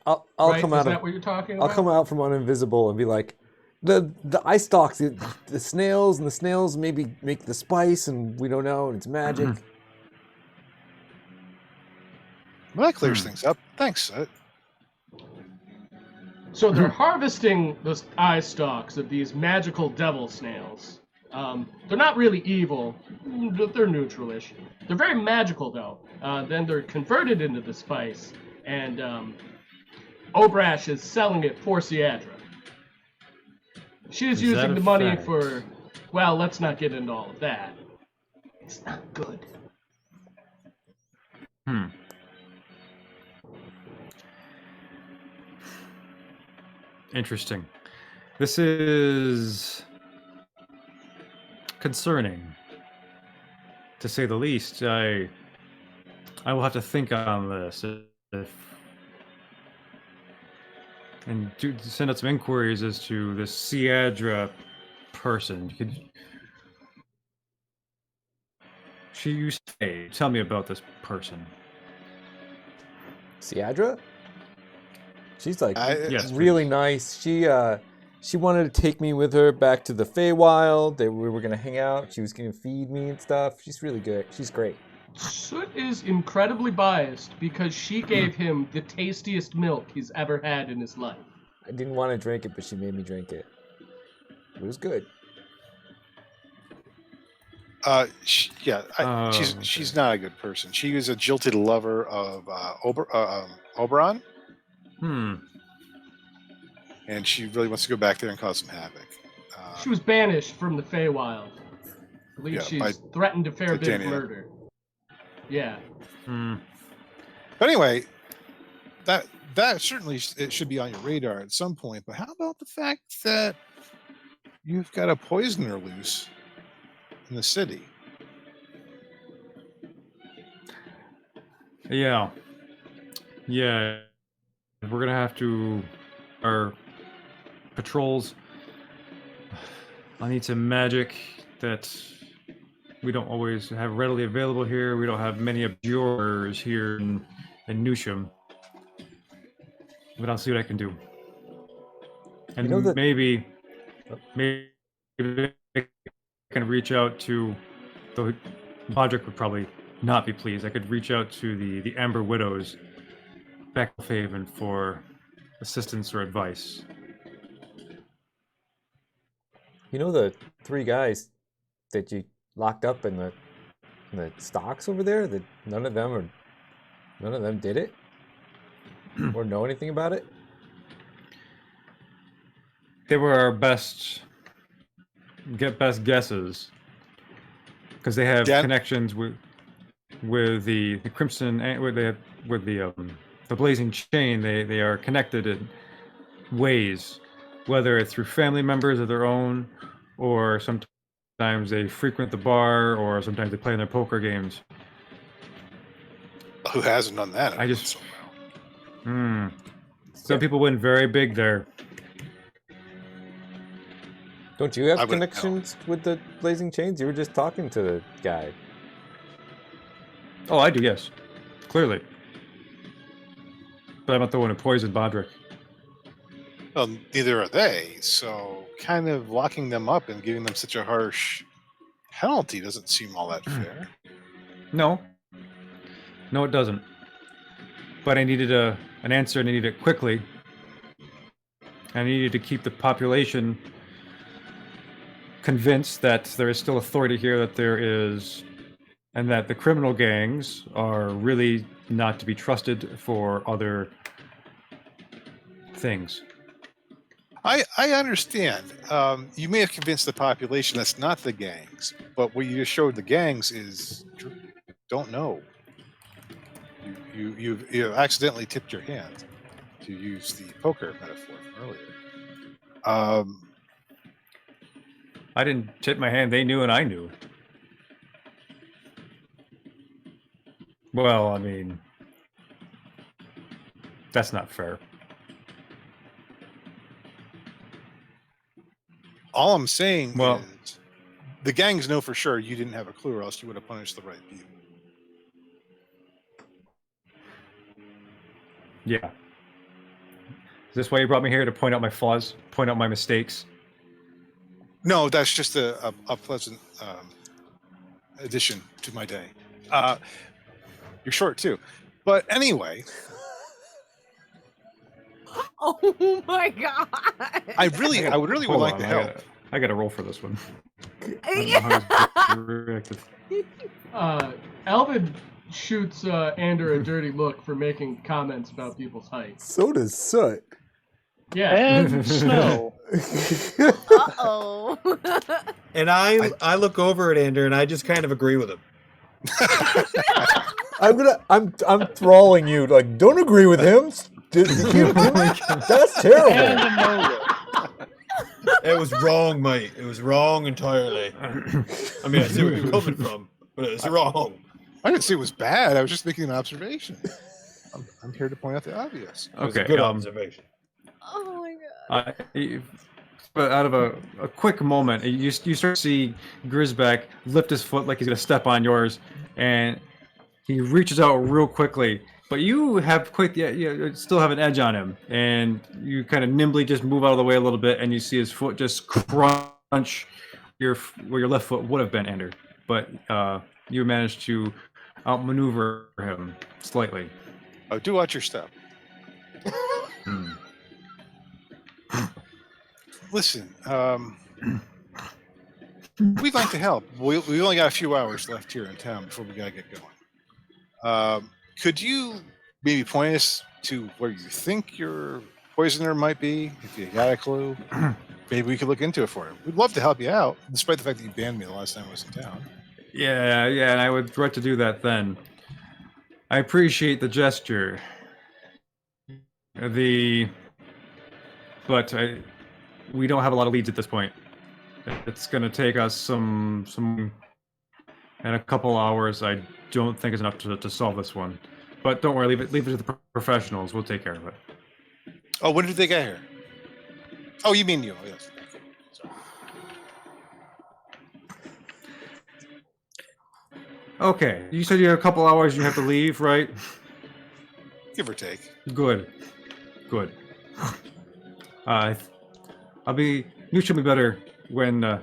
I'll Right? come Is out that of. what you're talking I'll about? come out from uninvisible and be like, the eye stalks, the snails, and the snails maybe make the spice, and we don't know, and it's magic. Well, that clears things up. Thanks. So they're harvesting the eye stalks of these magical devil snails. They're not really evil, they're neutral-ish. They're very magical though. Then they're converted into the spice, and Obrash is selling it for Siadra. She's Is that using a the money fact? for, well, let's not get into all of that. It's not good. Interesting. This is concerning, to say the least. I will have to think on this and send out some inquiries as to this Siadra person. You say, tell me about this person. Siadra? She's like Yes, really please. nice. She wanted to take me with her back to the Feywild. We were gonna hang out. She was gonna feed me and stuff. She's really good. She's great. Soot is incredibly biased because she gave him the tastiest milk he's ever had in his life. I didn't want to drink it, but she made me drink it. It was good. She's not a good person. She was a jilted lover of Oberon, and she really wants to go back there and cause some havoc. She was banished from the Feywild. I believe she's threatened a fair bit of murder. Yeah. But anyway, that certainly it should be on your radar at some point. But how about the fact that you've got a poisoner loose in the city? Yeah. We're gonna have to our patrols. I need some magic that we don't always have readily available here. We don't have many abjurers here in Newsham. But I'll see what I can do. And maybe I can reach out to, though Podrick would probably not be pleased. I could reach out to the Amber Widows back in Haven for assistance or advice. You know the 3 guys that you locked up in the stocks over there? That none of them did it or know anything about it. They were our best guesses because they have connections with the Crimson with the Blazing Chain. They are connected in ways, whether it's through family members of their own, or sometimes they frequent the bar, or sometimes they play in their poker games. Who hasn't done that? Some people win very big there. Don't you have connections with the Blazing Chains? You were just talking to the guy. Oh, I do, yes. Clearly. But I'm not the one who poisoned Bodrick. Well, neither are they. So kind of locking them up and giving them such a harsh penalty doesn't seem all that fair. No, it doesn't. But I needed an answer, and I needed it quickly. I needed to keep the population convinced that there is still authority here, that there is, and that the criminal gangs are really not to be trusted for other things. I understand. You may have convinced the population that's not the gangs, but what you just showed the gangs is don't know. You accidentally tipped your hand, to use the poker metaphor from earlier. I didn't tip my hand. They knew and I knew. Well, I mean, that's not fair. All I'm saying Well- is the gangs know for sure you didn't have a clue, or else you would have punished the right people. Yeah. Is this why you brought me here, to point out my flaws, point out my mistakes? No, that's just a pleasant addition to my day. You're short too, but anyway, Oh my god. I really would Hold like on, to help. I gotta roll for this one. I don't know how it's reacted. Alvin shoots Ander a dirty look for making comments about people's height. So does Soot. Yeah. And snow. Uh-oh. And I look over at Ander and I just kind of agree with him. I'm thralling you. Like, don't agree with him. That's terrible. And a no look. It was wrong, mate. It was wrong entirely. I mean, I see where you're coming from, but it's wrong. I didn't say it was bad. I was just making an observation. I'm here to point out the obvious. It was a Okay. good observation. Oh my god. But out of a quick moment, you start to see Grisbeck lift his foot like he's gonna step on yours, and he reaches out real quickly. But you have you still have an edge on him, and you kind of nimbly just move out of the way a little bit, and you see his foot just crunch where your left foot would have been, Ender. But you managed to outmaneuver him slightly. Oh, do watch your step. Listen, we'd like to help. We only got a few hours left here in town before we gotta get going. Could you maybe point us to where you think your poisoner might be, if you got a clue? Maybe we could look into it for you. We'd love to help you out, despite the fact that you banned me the last time I was in town. Yeah, and I would regret to do that then. I appreciate the gesture. But we don't have a lot of leads at this point. It's gonna take us some in a couple hours. I don't think it's enough to solve this one. But don't worry, leave it to the professionals. We'll take care of it. Oh, when did they get here? Oh, you mean you? Oh, yes. Sorry. Okay, you said you have a couple hours. You have to leave, right? Give or take. Good. You should be better when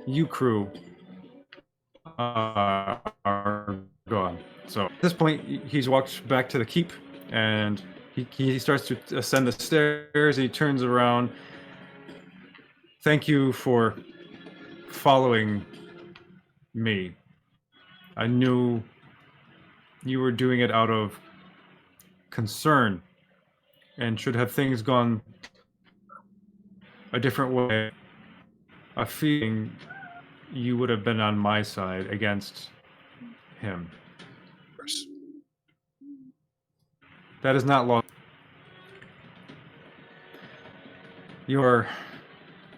you crew are gone. So at this point, he's walked back to the keep, and he starts to ascend the stairs. And he turns around. Thank you for following me. I knew you were doing it out of concern, and should have things gone a different way, a feeling you would have been on my side against him. Of course. That is not lost. Your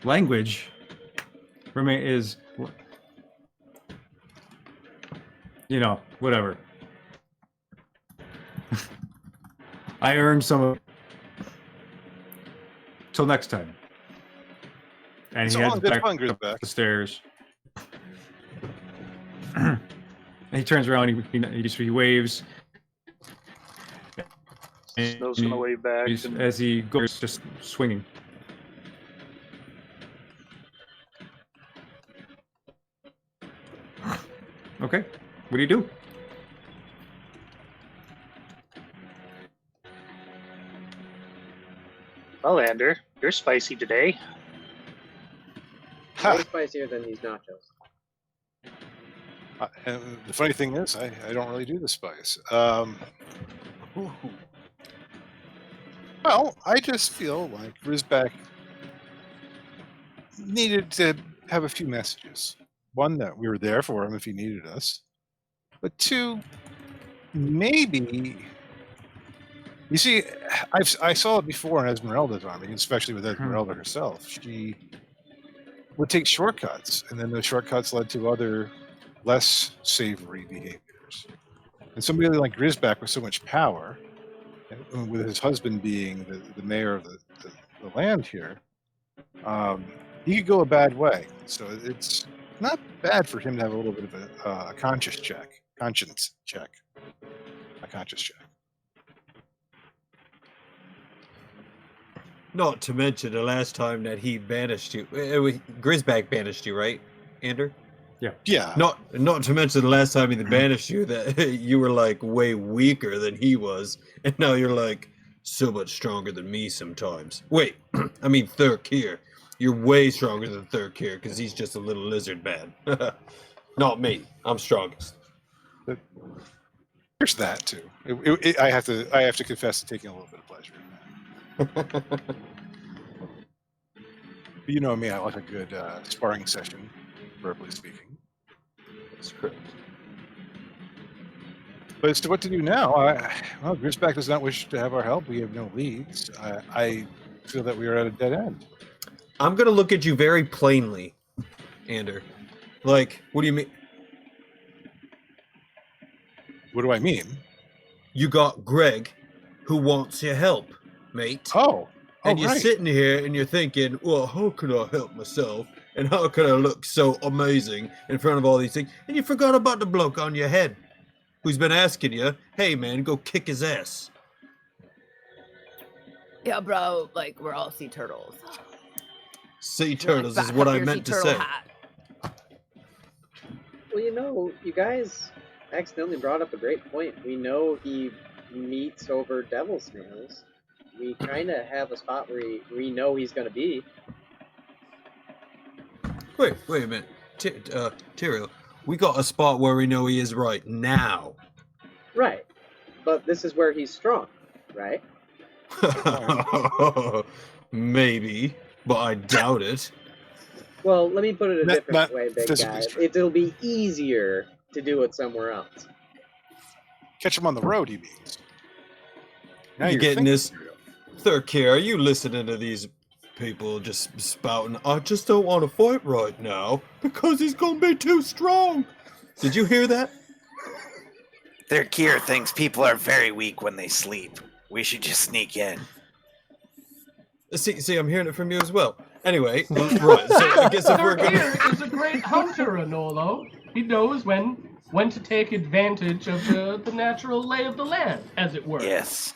language is, whatever. I earned some of it. Till next time. And So he heads long, good back fun, up Grisbeck. the stairs. And he turns around. He waves. And Snow's gonna wave back. And as he goes, just swinging. Okay, what do you do? well, Ander, you're spicy today. Way spicier than these nachos. And the funny thing is, I don't really do the spice. Well, I just feel like Grisbeck needed to have a few messages. One, that we were there for him if he needed us. But two, maybe... You see, I saw it before in Esmeralda's army, especially with Esmeralda herself. She would take shortcuts, and then those shortcuts led to other less savory behaviors. And somebody like Grisbeck with so much power, and with his husband being the mayor of the land here, he could go a bad way. So it's not bad for him to have a little bit of a conscience check. A conscience check. Not to mention the last time that he banished you. Grisback banished you, right, Ander? Yeah. Not to mention the last time he banished you, that you were like way weaker than he was, and now you're like so much stronger than me sometimes. Wait, I mean Thurkir. You're way stronger than Thurkir because he's just a little lizard man. Not me. I'm strongest. There's that too. I have to confess to taking a little bit of pleasure in that. But you know me, I like a good sparring session, verbally speaking. That's correct. But as to what to do now, Grisback does not wish to have our help. We have no leads. I feel that we are at a dead end. I'm gonna look at you very plainly, Ander. Like, what do you mean? What do I mean? You got Greg, who wants your help, mate. And you're right. sitting here and you're thinking, well, how can I help myself? And how can I look so amazing in front of all these things? And you forgot about the bloke on your head who's been asking you, hey, man, go kick his ass. Yeah, bro, like, we're all sea turtles. Sea turtles is what I meant to say. Hat. Well, you know, you guys accidentally brought up a great point. We know he meets over devil snails. We kind of have a spot where we know he's going to be. Wait a minute. Tyrael, we got a spot where we know he is right now. Right. But this is where he's strong, right? Maybe, but I doubt it. Well, let me put it a different Not way, big physically guy. strong. It'll be easier to do it somewhere else. Catch him on the road, he means. Now You you're getting thinking, this? Thurkir, are you listening to these people just spouting, I just don't want to fight right now because he's going to be too strong? Did you hear that? Thurkir thinks people are very weak when they sleep. We should just sneak in. See, I'm hearing it from you as well. Anyway, right, so I guess if we're going Thurkir is a great hunter, Anolo. He knows when to take advantage of the natural lay of the land, as it were. Yes.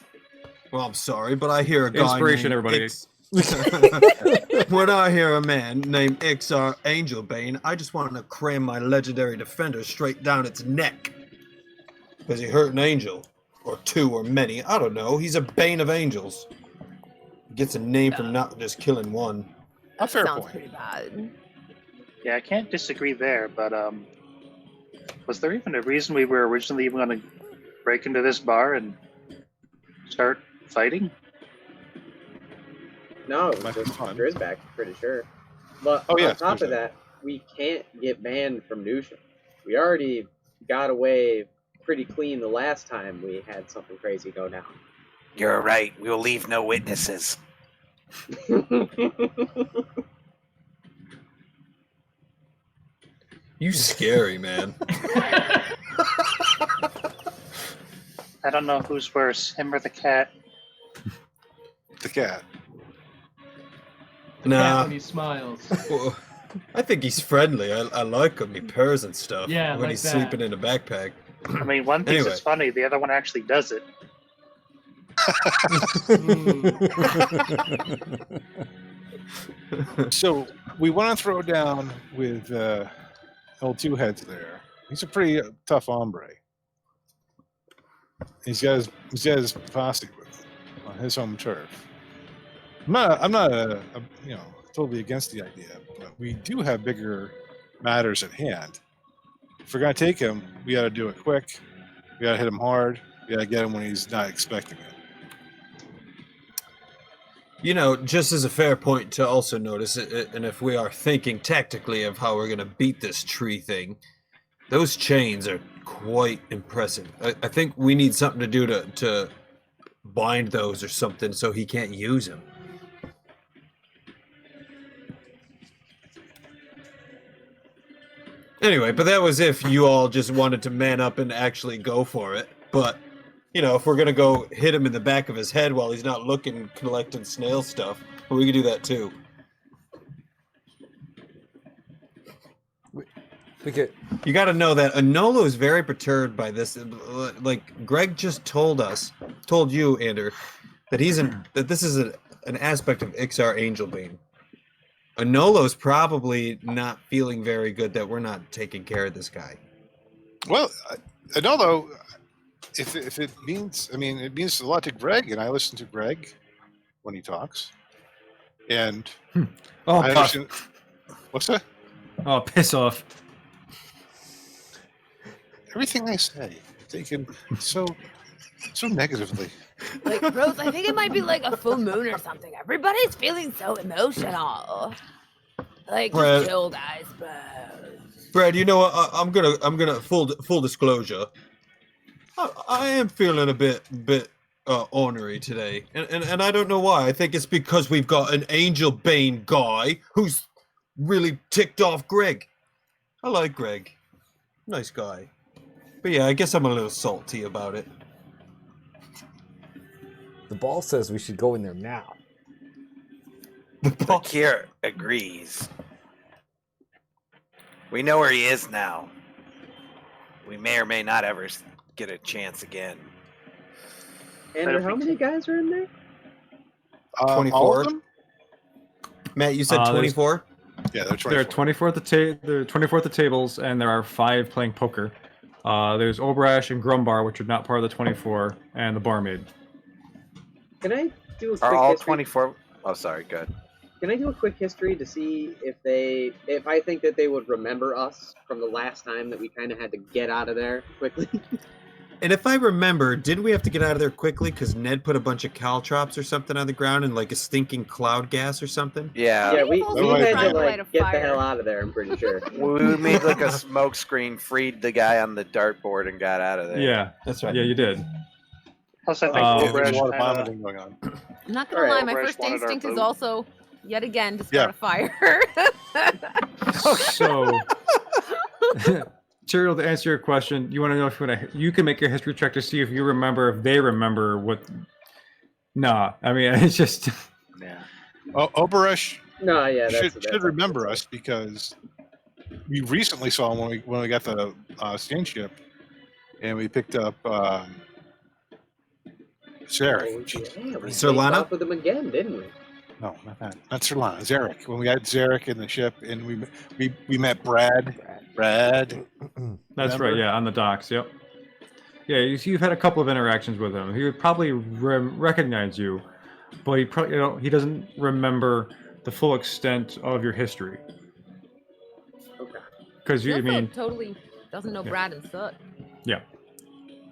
Well, I'm sorry, but I hear a guy Inspiration, named everybody. When I hear a man named Ixar Angelbane, I just want to cram my legendary defender straight down its neck. Because he hurt an angel. Or two or many. I don't know. He's a bane of angels. He gets a name from not just killing one. A fair Sounds point. pretty bad. Yeah, I can't disagree there, but was there even a reason we were originally even going to break into this bar and start fighting? No, it was Might be just fun. Grisback, pretty sure. But Oh, yeah, on top of Grisback. that, we can't get banned from Nusha. We already got away pretty clean the last time we had something crazy go down. You're right. We'll leave no witnesses. You scary, man. I don't know who's worse, him or the cat. The cat. Cat Nah. when he smiles. Well, I think he's friendly. I like him. He purrs and stuff. Yeah, when like he's that. sleeping in a backpack. I mean, one thinks Anyway. it's funny, the other one actually does it. So we want to throw down with old Two Heads there. He's a pretty tough hombre. He's got his posse with him on his home turf. I'm not totally against the idea, but we do have bigger matters at hand. If we're gonna take him, we got to do it quick. We got to hit him hard. We got to get him when he's not expecting it. You know, just as a fair point to also notice, and if we are thinking tactically of how we're going to beat this tree thing, those chains are quite impressive. I think we need something to do to bind those or something so he can't use them. Anyway, but that was if you all just wanted to man up and actually go for it. But, you know, if we're going to go hit him in the back of his head while he's not looking, collecting snail stuff, well, we can do that too. You got to know that Anolo is very perturbed by this. Like Greg just told you, Ander, that this is an aspect of Ixar Angelbane. Anolo's probably not feeling very good that we're not taking care of this guy. Well, Anolo, if it means, I mean, it means a lot to Greg, and I listen to Greg when he talks. And Oh, I understand. What's that? oh, piss off. Everything I say, taken so negatively. Like, Rose, I think it might be like a full moon or something. Everybody's feeling so emotional. Like, Brad. just chill, guys, bro. Brad, you know what? I'm gonna full disclosure. I am feeling a bit ornery today, and I don't know why. I think it's because we've got an Angel Bane guy who's really ticked off Greg. I like Greg, nice guy, but yeah, I guess I'm a little salty about it. The ball says we should go in there now. Kier agrees. We know where he is now. We may or may not ever get a chance again. Andrew, how many guys are in there? 24. All of them? Matt, you said 24. Yeah, they're 24. There are 24 at the 24 at the tables, and there are 5 playing poker. There's Obrash and Grumbar, which are not part of the 24, and the barmaid. Can I do a quick Are all history? 24? Oh, sorry. Good. Can I do a quick history to see if I think that they would remember us from the last time that we kind of had to get out of there quickly? And if I remember, didn't we have to get out of there quickly because Ned put a bunch of caltrops or something on the ground and like a stinking cloud gas or something? Yeah. Yeah, we People had trying to to light a like get the fire. hell out of there. I'm pretty sure. We made like a smoke screen, freed the guy on the dartboard, and got out of there. Yeah, That's right. yeah, you did. Plus, I think Yeah, Yeah, there's a Obrash lot of kinda- vomiting going on. I'm not gonna Alright, lie, my Obrash first wanted our instinct is vote. also, yet again, to Yeah. start a fire. So, Cheryl, to answer your question, you want to know if you can make a history check to see if you remember, if they remember what. Nah, I mean, it's just. Yeah. Oberesh No, yeah, should remember us because we recently saw him when we got the steamship, and we picked up Zarek. Yeah, we Sir faced Lana? off with them again, didn't we? No, not that. Not Sir Lana. Zarek. When we got Zarek in the ship, and we met Brad. Brad. That's Remember? right, yeah, on the docks, yep. Yeah, you've had a couple of interactions with him. He would probably recognize you, but he probably, he doesn't remember the full extent of your history. Okay. Because He I also mean, totally doesn't know Yeah. Brad and Soot. Yeah.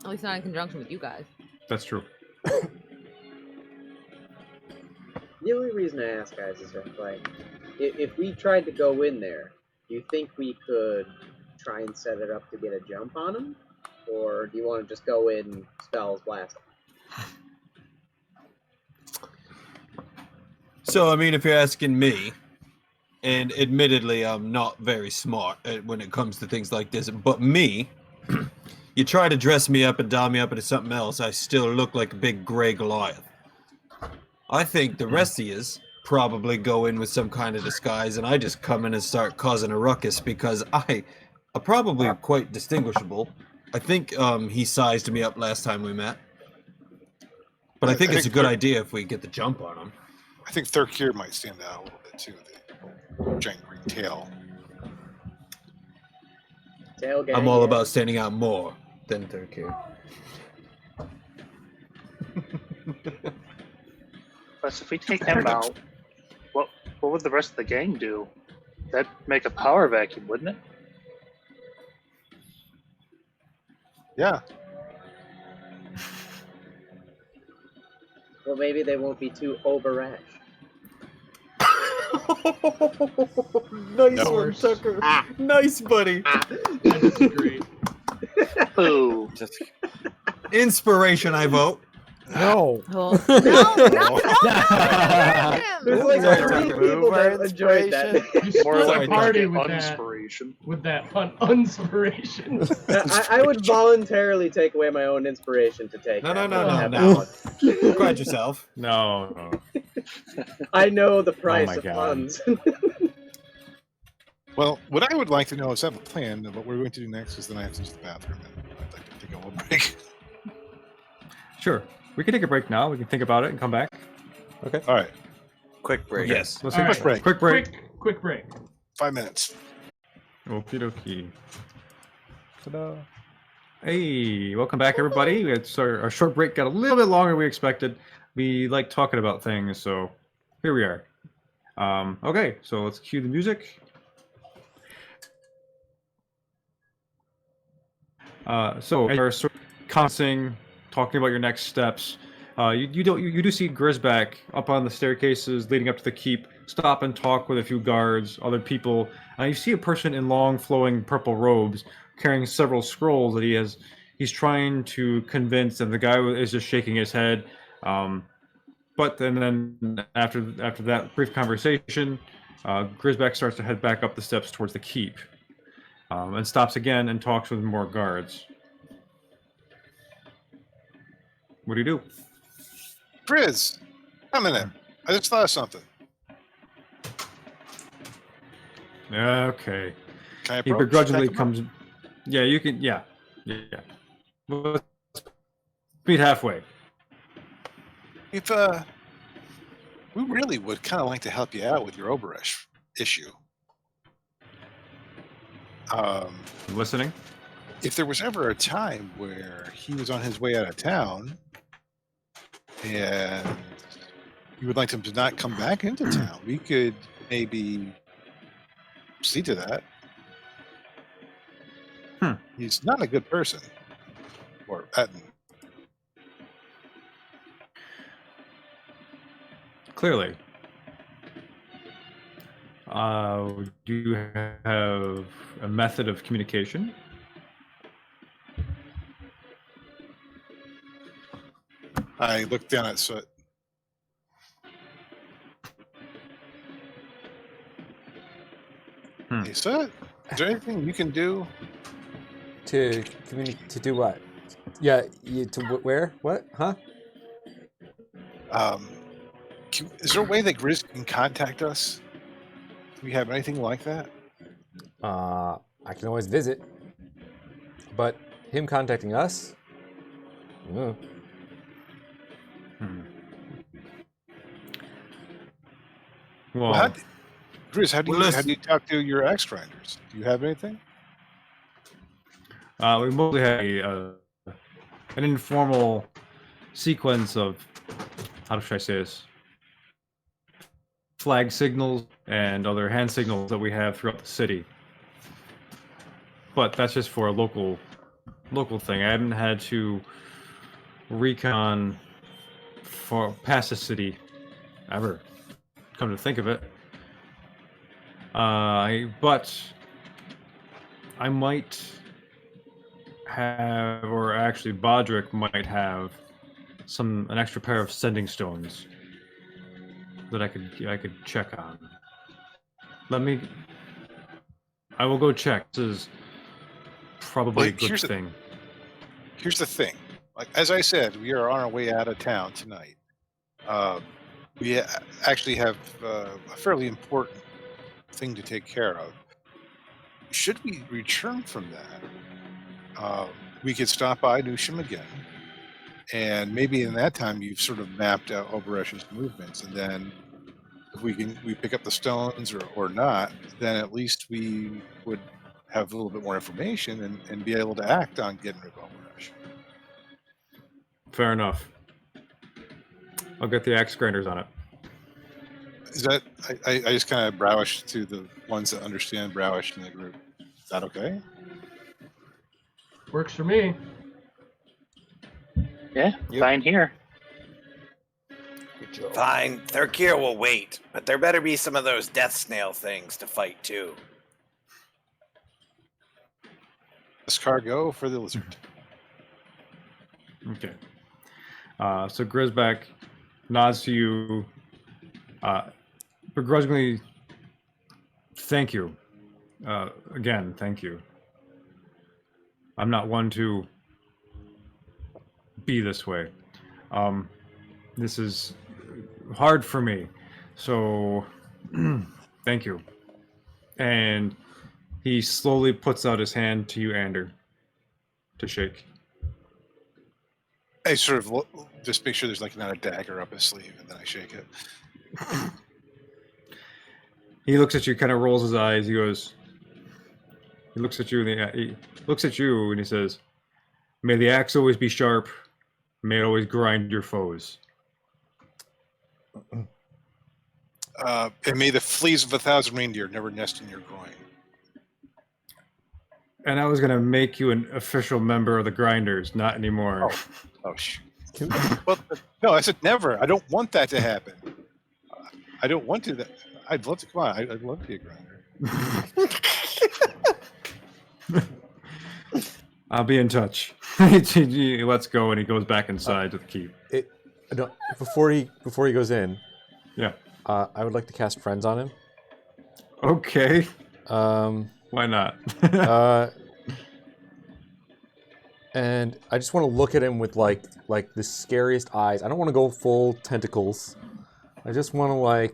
At least not in conjunction with you guys. that's true. The only reason I ask, guys, is that, like, if we tried to go in there, do you think we could try and set it up to get a jump on him? Or do you want to just go in, spells, blast him? So, I mean, if you're asking me, and admittedly, I'm not very smart when it comes to things like this, but me, you try to dress me up and doll me up into something else, I still look like a big gray Goliath. I think the rest of yous probably go in with some kind of disguise, and I just come in and start causing a ruckus because I'm probably quite distinguishable. I think he sized me up last time we met. But I think it's a good idea if we get the jump on him. I think Thurkir might stand out a little bit too. The giant green tail. Tailgate. I'm all about standing out more than Thurkir. Plus, if we take him out, what would the rest of the gang do? That'd make a power vacuum, wouldn't it? Yeah. Well, maybe they won't be too over-rash. Nice No. one, Tucker. Nice, buddy. I disagree. Ooh. Just Inspiration, I vote. No. Oh, no, not There's like Sorry, 3 Tucker. people that enjoyed that. You More split like a party fucking with that, inspiration. uninspiration. I would voluntarily take away my own inspiration to take. No, that. no, I no, have no, that no. one. Quiet yourself. No. I know the price my of God. puns. Well, what I would like to know is I have a plan of what we're going to do next, because then I have to use the bathroom, and I'd like to take a little break. Sure. We can take a break now. We can think about it and come back. Okay. All right, Quick break. Yes. Let's All take right. a quick break. Quick break. 5 minutes. Okie dokie. Ta-da. Hey, welcome back, everybody. Our short break got a little bit longer than we expected. We like talking about things, so here we are. Okay, so let's cue the music. So you're sort of conversing, talking about your next steps. You do see Grisback up on the staircases leading up to the keep. Stop and talk with a few guards, other people. You see a person in long, flowing purple robes carrying several scrolls that he's trying to convince, and the guy is just shaking his head. But then after that brief conversation, Grisback starts to head back up the steps towards the keep, and stops again and talks with more guards. What do you do? Grizz, come in there. I just thought of something. Okay. Can I He approach? begrudgingly Can I come comes. Yeah, you can. Yeah. Let's meet halfway. If we really would kind of like to help you out with your Oberesh issue. I'm listening. If there was ever a time where he was on his way out of town and you would like him to not come back into town, we could maybe see to that. He's not a good person. Or Clearly. Do you have a method of communication? I looked down at Soot. Hey, Soot, is there anything you can do? To do what? Yeah, where? What? Huh? Is there a way that Grizz can contact us? Do we have anything like that? I can always visit. But him contacting us? No. Well, Grizz, how do you talk to your ex-grinders? Do you have anything? we mostly have an informal sequence of, how should I say this? Flag signals and other hand signals that we have throughout the city. But that's just for a local thing. I haven't had to recon for past the city ever. Come to think of it. But I might have, or actually Bodrick might have, an extra pair of sending stones that I could check on. I will go check. This is probably a good thing. Here's the thing. Like, as I said, we are on our way out of town tonight. We actually have a fairly important thing to take care of. Should we return from that, we could stop by Newsham again, and maybe in that time you've sort of mapped out Oberesh's movements, and then if we pick up the stones or not, then at least we would have a little bit more information and be able to act on getting rid of Oberesh. Fair enough. I'll get the axe grinders on it. Is that I just kind of browish to the ones that understand browish in the group. Is that okay? Works for me. Yeah, fine here. Good job. Fine, Thurkir will wait, but there better be some of those death snail things to fight too. This cargo for the lizard. Okay. So Grisback nods to you, begrudgingly. Thank you. Again, thank you. I'm not one to be this way. This is hard for me. So, thank you. And He slowly puts out his hand to you, Ander, to shake. I sort of just make sure there's like not a dagger up his sleeve, and then I shake it. He looks at you, kind of rolls his eyes. He goes. He looks at you, he looks at you, and he says, "May the axe always be sharp. May it always grind your foes." And may the fleas of 1,000 reindeer never nest in your groin. And I was gonna make you an official member of the Grinders, not anymore. Oh, well, no, I said never. I don't want that to happen. I don't want to. I'd love to. Come on, I'd love to be a grinder. I'll be in touch. He lets go and he goes back inside to the keep. Before he goes in, Yeah. I would like to cast Friends on him. Okay. Why not? And I just want to look at him with like the scariest eyes. I don't want to go full tentacles. I just want to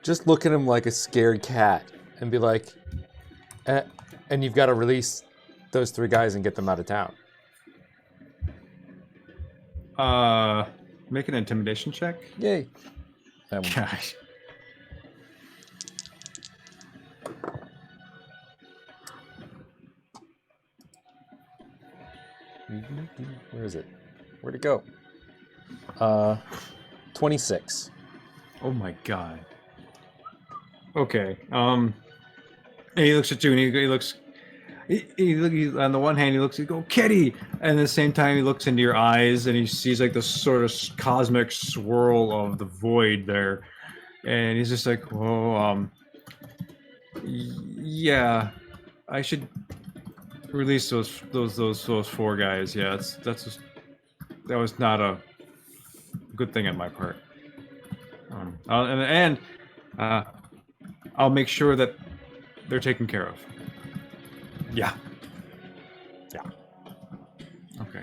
just look at him like a scared cat and be like, and you've got to release those 3 guys and get them out of town. Make an intimidation check. Yay. That one. Gosh. Where is it? Where'd it go? 26. Oh my god. Okay. And he looks at you and he looks. He on the one hand he looks. He go, "Kitty," and at the same time he looks into your eyes and he sees like this sort of cosmic swirl of the void there, and he's just like, "Oh, yeah, I should release those 4 guys. Yeah, that was not a good thing on my part. And I'll make sure that they're taken care of." Yeah. Okay.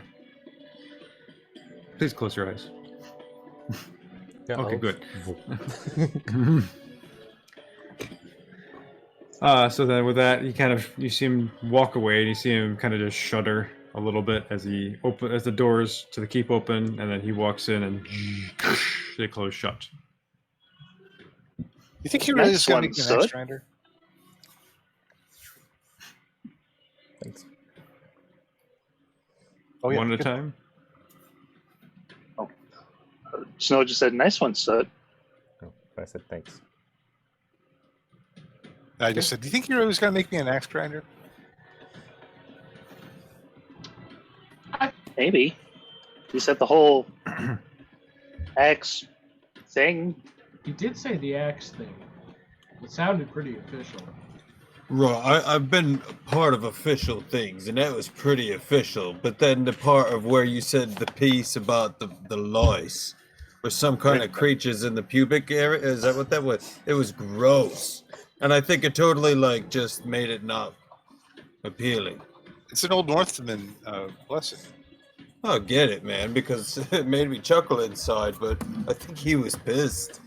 Please close your eyes. Yeah, Okay, good. So then with that, you see him walk away, and you see him kind of just shudder a little bit as as the doors to the keep open, and then he walks in and they close shut. You think he really Nice is going one, to make an axe Sud. grinder? Thanks. Oh yeah. One at a good. time. Snow just said, "Nice one, Sud." Oh, I said thanks. I just said, do you think he really was going to make me an axe grinder? Maybe. You said the whole axe thing. You did say the axe thing. It sounded pretty official. Right, I've been part of official things, and that was pretty official. But then the part of where you said the piece about the lice, or some kind of creatures in the pubic area, is that what that was? It was gross, and I think it totally just made it not appealing. It's an old Northman blessing. I get it, man, because it made me chuckle inside, but I think he was pissed.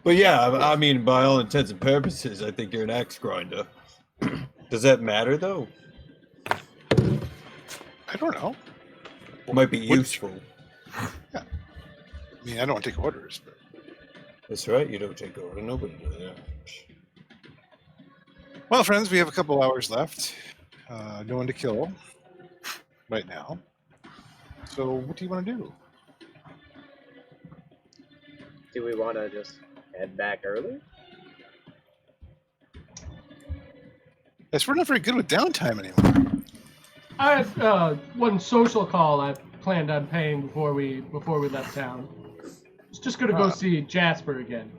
But yeah, I mean, by all intents and purposes, I think you're an axe grinder. Does that matter, though? I don't know. It might be useful. Yeah. I mean, I don't take orders, but That's right, you don't take orders. Nobody does that. well, friends, we have a couple hours left. No one to kill right now. So, what do you want to do? Do we want to just head back early? Yes, we're not very good with downtime anymore. I had one social call I planned on paying before we left town. It's just gonna go see Jasper again.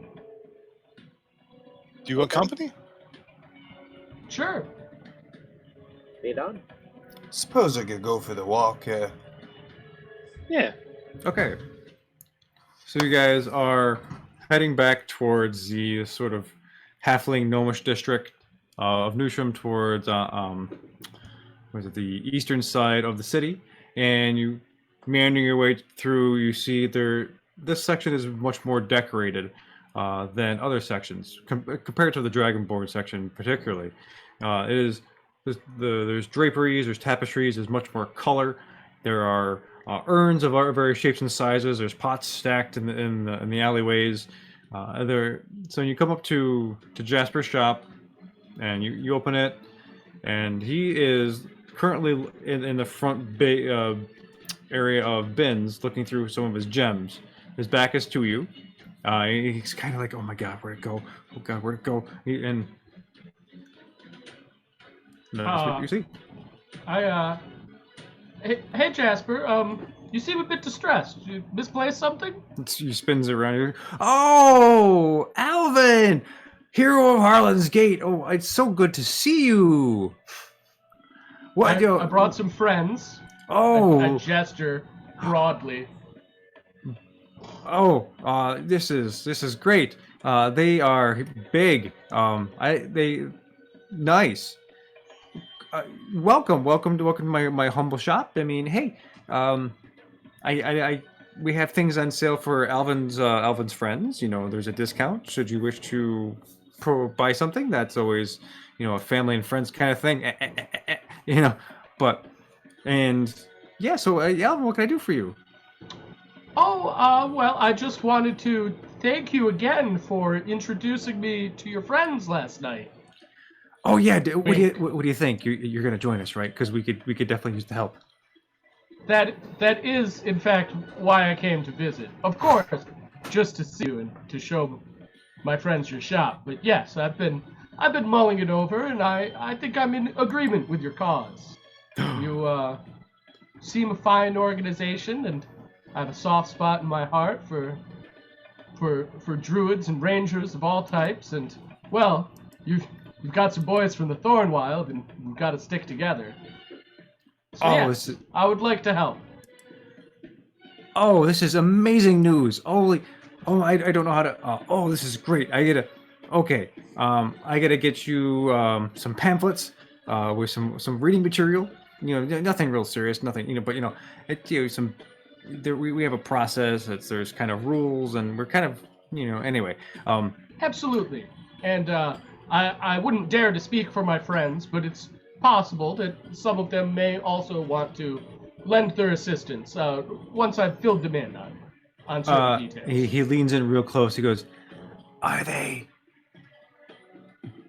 Do you want company? Sure. Be done. Suppose I could go for the walk, yeah. Yeah. Okay. So you guys are heading back towards the sort of halfling gnomish district of Newsham towards the eastern side of the city, and you meandering your way through. You see this section is much more decorated. than other sections compared to the Dragonborn section, particularly. There's draperies, there's tapestries, there's much more color. There are urns of various shapes and sizes. There's pots stacked in the alleyways. So you come up to Jasper's shop, and you open it, and he is currently in the front area of bins, looking through some of his gems. His back is to you. He's kind of like, oh my god, where'd it go? Oh god, where'd it go? And that's what you see. Hey Jasper, you seem a bit distressed. You misplaced something? He spins around here. Oh, Alvin! Hero of Harlan's Gate. Oh, it's so good to see you. What? I brought some friends. Oh. I gesture broadly. Oh, this is great. They are big. Nice. Welcome to my humble shop. I mean, hey, we have things on sale for Alvin's friends. You know, there's a discount should you wish to buy something. That's always, a family and friends kind of thing. So Alvin, what can I do for you? Oh, well, I just wanted to thank you again for introducing me to your friends last night. Oh yeah, what do you think? You're gonna join us, right? Because we could definitely use the help. That is, in fact, why I came to visit. Of course, just to see you and to show my friends your shop. But yes, I've been mulling it over, and I think I'm in agreement with your cause. You seem a fine organization, and I have a soft spot in my heart for druids and rangers of all types. And well, you've got some boys from the Thornwild, and we've got to stick together. So yes, I would like to help. Oh, this is amazing news! I don't know how to. This is great. I gotta get you some pamphlets with some reading material. Nothing real serious, nothing. We have a process. There's kind of rules, and we're kind of anyway. Absolutely, and I wouldn't dare to speak for my friends, but it's possible that some of them may also want to lend their assistance once I've filled them in on certain details. He leans in real close. He goes, "Are they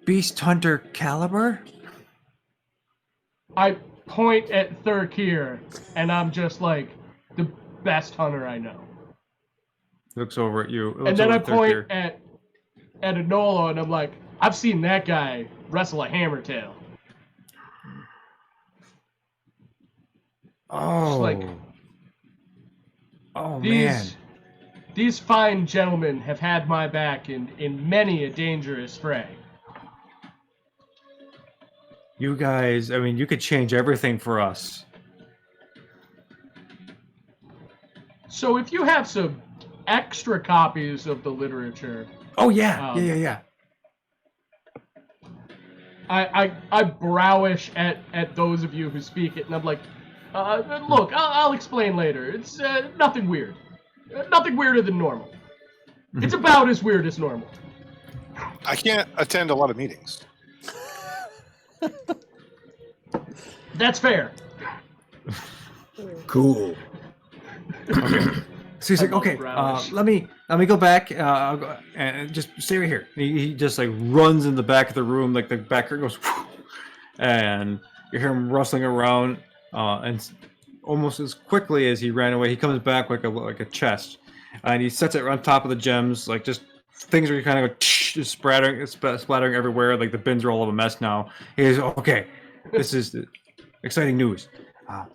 Beast Hunter caliber?" I point at Thurkir, and I'm just like, the best hunter I know. Looks over at you. And then I point at Enola, and I'm like, I've seen that guy wrestle a hammertail. Man. These fine gentlemen have had my back in many a dangerous fray. You guys, you could change everything for us. So if you have some extra copies of the literature... Oh, yeah. Yeah. I browish at those of you who speak it, and I'm like, look, I'll explain later. It's nothing weird. Nothing weirder than normal. It's about as weird as normal. I can't attend a lot of meetings. That's fair. Cool. Okay. So he's like, okay, let me go back. I'll go, and just stay right here. He just like runs in the back of the room, like the back curtain goes, whoosh, and you hear him rustling around, and almost as quickly as he ran away, he comes back like a chest, and he sets it on top of the gems, like just things are kind of like, just splattering everywhere. Like the bins are all of a mess now. He goes, okay, this is exciting news.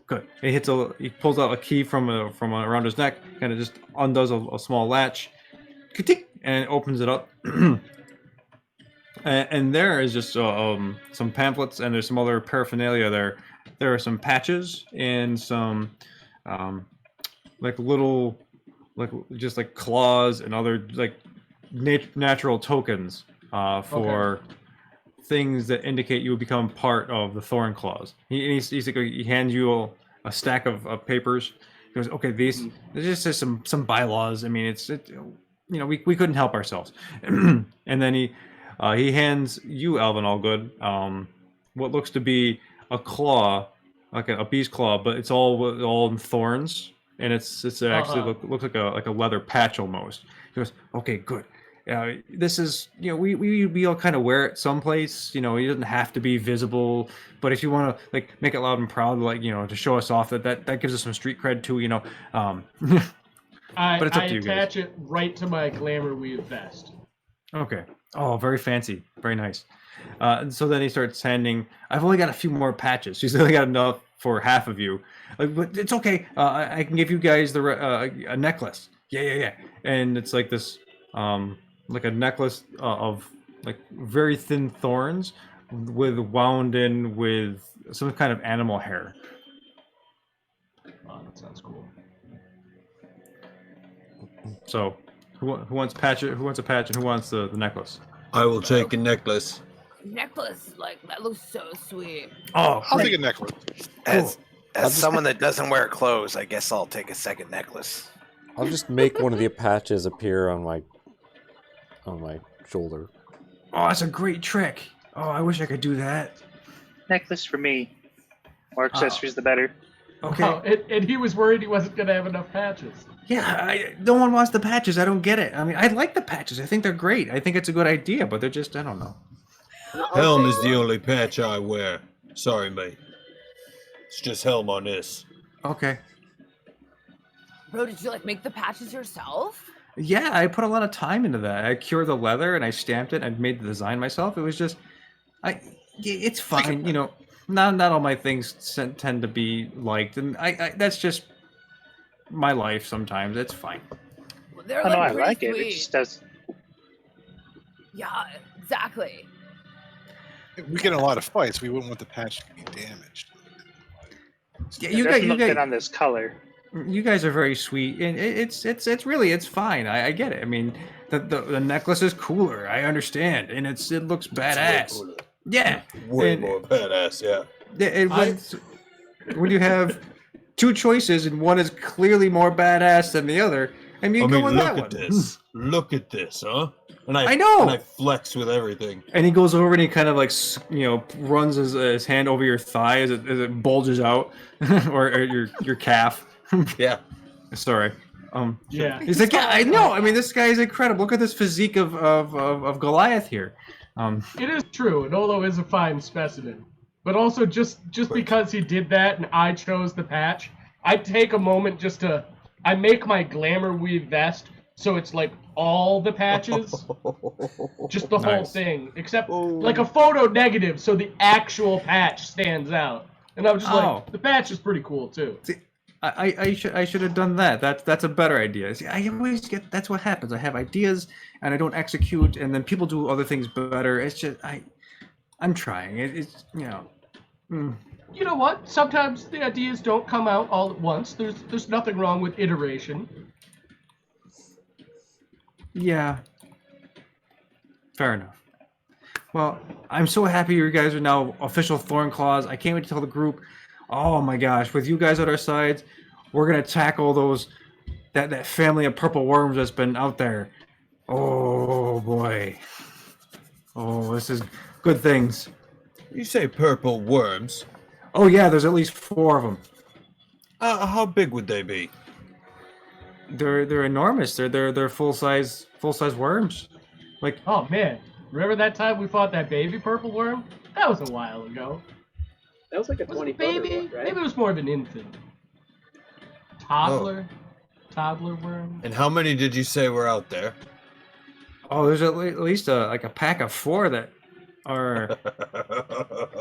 Good. And he pulls out a key from around his neck, kind of just undoes a small latch, and opens it up. and there is just some pamphlets, and there's some other paraphernalia there. There are some patches and some little claws and other natural tokens for things that indicate you will become part of the Thorn Claws. He hands you a stack of papers. He goes, okay, this just says some bylaws. we couldn't help ourselves. And then he hands you, Alvin Allgood, what looks to be a claw, like a bee's claw, but it's all in thorns, and it's actually looks like a leather patch almost. He goes, okay, good. This is, we all kind of wear it someplace. It doesn't have to be visible, but if you want to like make it loud and proud, like to show us off, that gives us some street cred too. But it's up to you guys. I attach it right to my glamour weave vest. Okay. Oh, very fancy. Very nice. And so then he starts handing. I've only got a few more patches. He's only got enough for half of you. But it's okay. I can give you guys a necklace. Yeah. And it's like this, like a necklace of like very thin thorns wound in with some kind of animal hair. Oh, that sounds cool. So, who wants patch? Who wants a patch, and who wants the necklace? I will take a necklace. Necklace, like that looks so sweet. Oh, I'll take a necklace. As someone that doesn't wear clothes, I guess I'll take a second necklace. I'll just make one of the patches appear on my shoulder. Oh, that's a great trick. Oh, I wish I could do that. Necklace for me. More accessories, the better. Okay. Oh, and he was worried he wasn't going to have enough patches. Yeah, no one wants the patches. I don't get it. I mean, I like the patches. I think they're great. I think it's a good idea, but they're just, I don't know. Helm is the only patch I wear. Sorry, mate. It's just helm on this. Okay. Bro, did you like make the patches yourself? Yeah, I put a lot of time into that. I cured the leather and I stamped it and made the design myself. It was just, it's fine. Not all my things tend to be liked, and I that's just my life sometimes. It's fine. Well, they're I like like pretty it. sweet. It just does. Yeah, exactly. If we get in a lot of fights, we wouldn't want the patch to be damaged. Yeah, You guys look good on this color. You guys are very sweet, and it's really fine. I get it. I mean, the necklace is cooler. I understand, and it looks badass. Yeah, Way more badass, yeah. And when you have two choices and one is clearly more badass than the other, I mean, go with that one. Look at this. Look at this, huh? And I know. And I flex with everything. And he goes over and he kind of like, runs his hand over your thigh as it bulges out, or your calf. Yeah. Sorry. Yeah. He's like, yeah, I know. I mean, this guy is incredible. Look at this physique of Goliath here. It is true. Nolo is a fine specimen. But also, just because he did that and I chose the patch, I take a moment I make my glamour weave vest so it's like all the patches, just the whole thing, except like a photo negative so the actual patch stands out. And I'm just like, the patch is pretty cool too. See, I should have done that. That's a better idea. See, I always get that's what happens. I have ideas and I don't execute, and then people do other things better. It's just I'm trying. It's You know what? Sometimes the ideas don't come out all at once. There's nothing wrong with iteration. Yeah. Fair enough. Well, I'm so happy you guys are now official Thornclaws. I can't wait to tell the group. Oh my gosh, with you guys at our sides, we're gonna tackle that family of purple worms that's been out there. Oh boy. Oh, this is good things. You say purple worms. Oh yeah, there's at least 4 of them. How big would they be? They're enormous. They're full size worms. Like, oh man, remember that time we fought that baby purple worm? That was a while ago. That was like a Was 20 it baby? one, right? Maybe it was more of an infant. Toddler worm. And how many did you say were out there? oh, there's at least a pack of 4 that are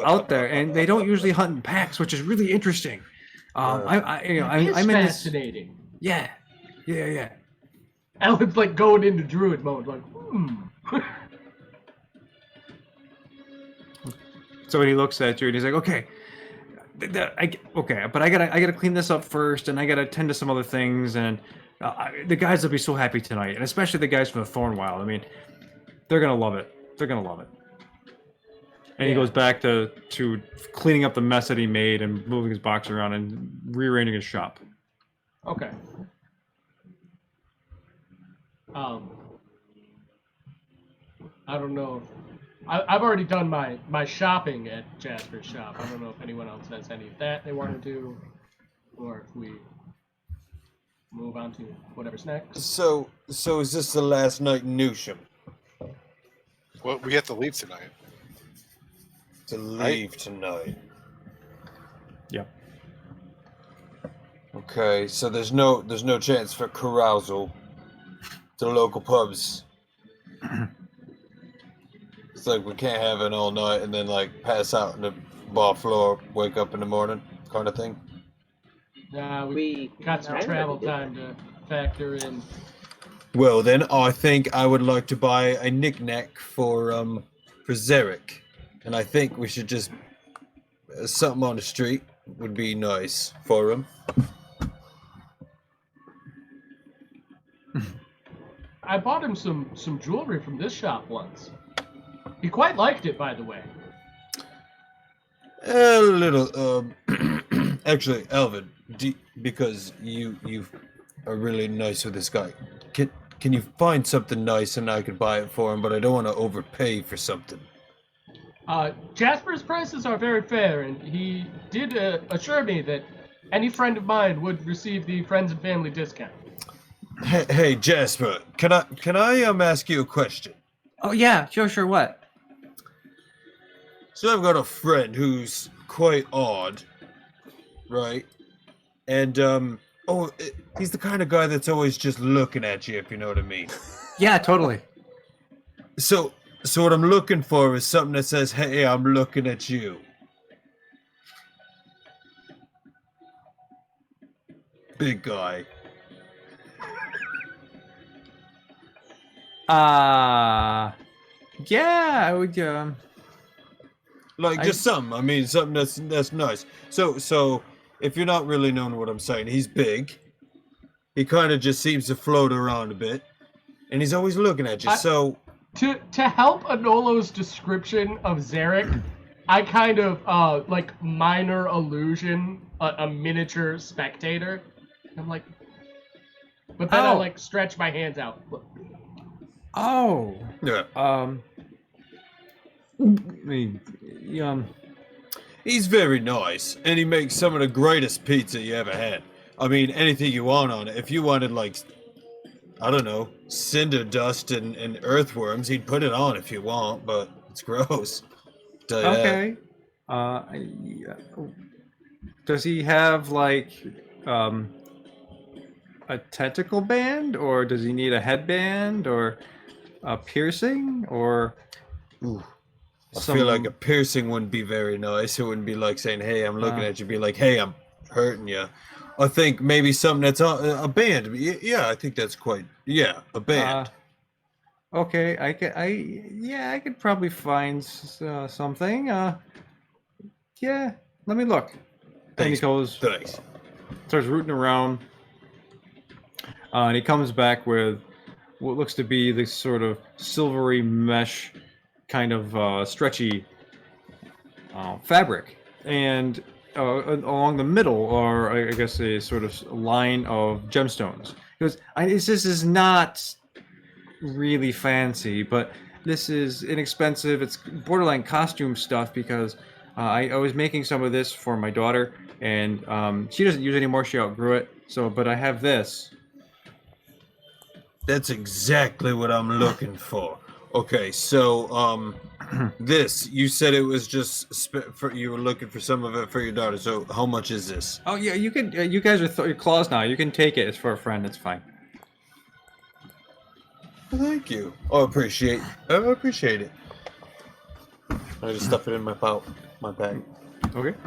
out there, and they don't usually hunt in packs, which is really interesting. I'm in this. Fascinating. Yeah. Alan's like going into druid mode, like, So when he looks at you and he's like, okay, but I gotta clean this up first, and I gotta attend to some other things, and the guys will be so happy tonight, and especially the guys from the Thornwild. I mean, they're gonna love it. And he goes back to cleaning up the mess that he made and moving his box around and rearranging his shop. Okay. I don't know. I've already done my shopping at Jasper's shop. I don't know if anyone else has any of that they want to do, or if we move on to whatever's next. So is this the last night in Newsham? Well, we have to leave tonight. To leave tonight. Yeah. Okay, so there's no chance for carousal to the local pubs. It's like we can't have it all night and then like pass out on the bar floor, wake up in the morning, kind of thing. Nah, we got some kind of travel did time to factor in. Well then, I think I would like to buy a knick-knack for Zarek, and I think we should just something on the street would be nice for him. I bought him some jewelry from this shop once. He quite liked it, by the way. A little, actually, Alvin, because you are really nice with this guy. Can you find something nice and I could buy it for him? But I don't want to overpay for something. Jasper's prices are very fair, and he did assure me that any friend of mine would receive the friends and family discount. Hey, Jasper, can I ask you a question? Oh yeah, sure. What? So I've got a friend who's quite odd, right? And he's the kind of guy that's always just looking at you, if you know what I mean. Yeah, totally. So what I'm looking for is something that says, "Hey, I'm looking at you." Big guy. Yeah, I would. Like just something. I mean, something that's nice. So if you're not really knowing what I'm saying, he's big. He kind of just seems to float around a bit, and he's always looking at you. So to help Anolo's description of Zarek, I kind of like minor illusion a miniature spectator. I'm like, but then I like stretch my hands out. Look. Oh. Yeah. He's very nice, and he makes some of the greatest pizza you ever had. I mean, anything you want on it. If you wanted, like, I don't know, cinder dust and earthworms, he'd put it on if you want, but it's gross. Okay. Does he have, like, a tentacle band, or does he need a headband, or a piercing, or... Ooh. I feel like a piercing wouldn't be very nice. It wouldn't be like saying, "Hey, I'm looking at you." Be like, "Hey, I'm hurting you." I think maybe something that's a band. Yeah, I think that's quite. Yeah, a band. Okay, I could probably find something. Yeah, let me look. Thanks. And he goes, Thanks. starts rooting around, and he comes back with what looks to be this sort of silvery mesh, kind of stretchy fabric, and along the middle are, I guess, a sort of line of gemstones. He goes, this is not really fancy, but this is inexpensive. It's borderline costume stuff because I was making some of this for my daughter, and she doesn't use it anymore. She outgrew it. So, but I have this. That's exactly what I'm looking for. Okay, so this, you said it was just you were looking for some of it for your daughter. So how much is this? Oh yeah, you can. You guys are your claws now. You can take it. It's for a friend. It's fine. Thank you. I appreciate it. I just stuff it in my bag. Okay.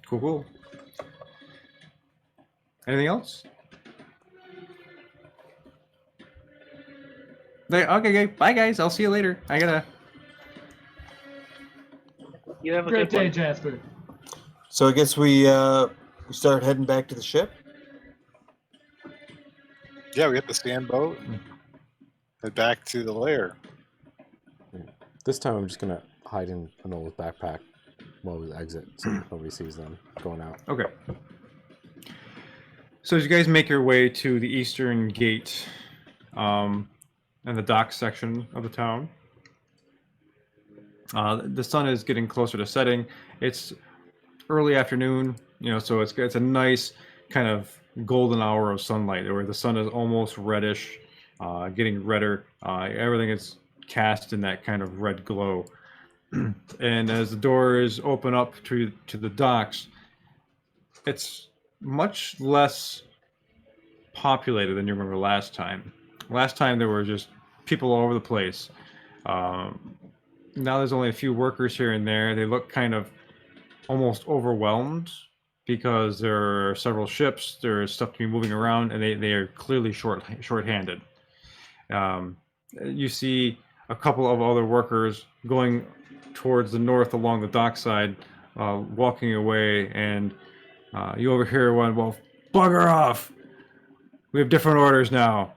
Cool. Anything else? Okay, bye guys. I'll see you later. I gotta. You have a Great good day, one. Jasper. So I guess we start heading back to the ship. Yeah, we have the stand boat and head back to the lair. This time I'm just gonna hide in Anola's backpack while we exit, so nobody sees them going out. Okay. So as you guys make your way to the eastern gate, and the dock section of the town. The sun is getting closer to setting. It's early afternoon, so it's a nice kind of golden hour of sunlight where the sun is almost reddish, getting redder. Everything is cast in that kind of red glow. And as the doors open up to the docks, it's much less populated than you remember last time. Last time there were just people all over the place. Now there's only a few workers here and there. They look kind of almost overwhelmed because there are several ships. There's stuff to be moving around, and they are clearly short-handed. You see a couple of other workers going towards the north along the dockside, walking away, and you overhear one, "Well, bugger off! We have different orders now."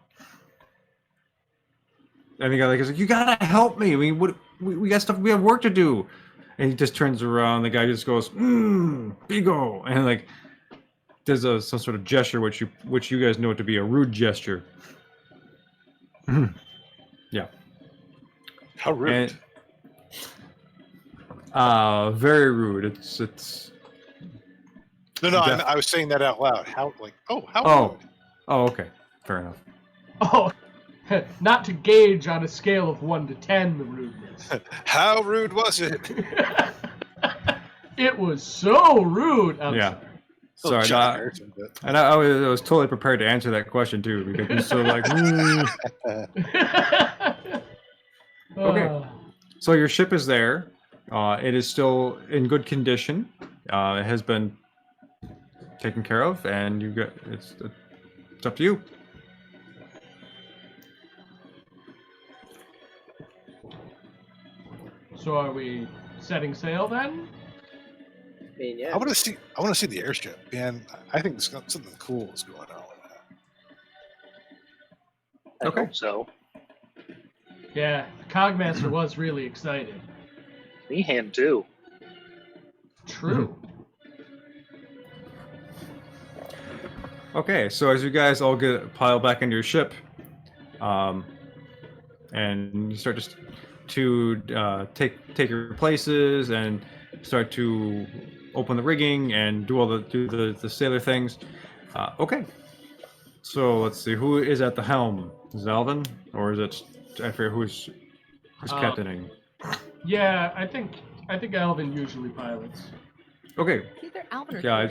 And the guy is like, "You gotta help me! We got stuff. We have work to do." And he just turns around. The guy just goes, "Bigo," and like does some sort of gesture, which you guys know to be a rude gesture. Yeah. How rude. And, very rude. It's. No, I was saying that out loud. How rude. Oh, okay. Fair enough. Oh, not to gauge on a scale of 1 to 10 the rudeness. How rude was it? It was so rude. Yeah. Sorry, and I was totally prepared to answer that question too, because he's so like. Okay. So your ship is there. It is still in good condition. It has been taken care of, and it's up to you. So are we setting sail then? I mean, yeah. I want to see the airship, man. I think something cool is going on with that. I hope so. Yeah, the Cogmaster was really excited. Meehan too. True. Okay, so as you guys all pile back into your ship, and you start to take your places and start to open the rigging and do the sailor things. Okay, so let's see, who is at the helm? Is it Alvin, or is it I forget who's captaining? Yeah, I think Alvin usually pilots. Okay. Either Alvin or Yeah,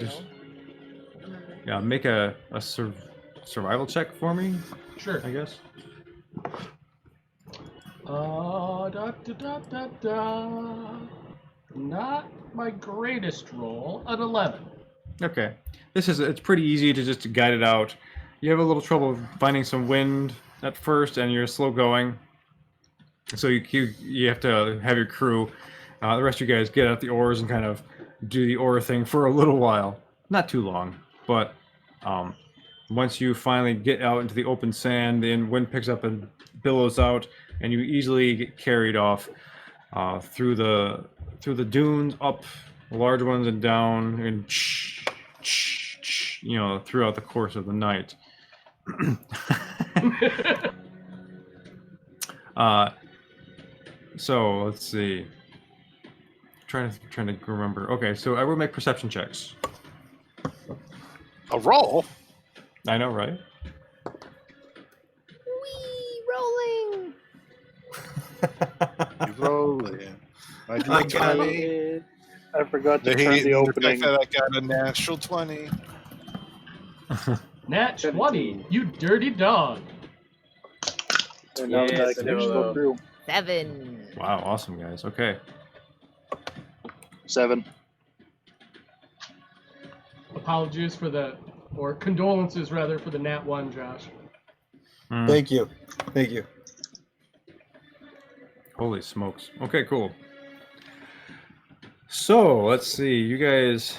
Kirill. make a survival check for me. Sure. I guess. Not my greatest roll. An 11. Okay. It's pretty easy to just guide it out. You have a little trouble finding some wind at first, and you're slow going. So you have to have your crew. The rest of you guys get out the oars and kind of do the oar thing for a little while. Not too long, but once you finally get out into the open sand, the wind picks up and billows out, and you easily get carried off through the dunes, up the large ones and down, and throughout the course of the night. So let's see. Trying to remember. Okay, so I will make perception checks. A roll? I know, right? Wee rolling. You rolling. I forgot to turn the opening. I got a natural 20. Nat 20, you dirty dog. And now that I can actually go through. 7. Wow, awesome, guys. Okay. 7. Apologies or condolences rather, for the Nat 1, Josh. Thank you. Holy smokes. Okay, cool. So let's see, you guys.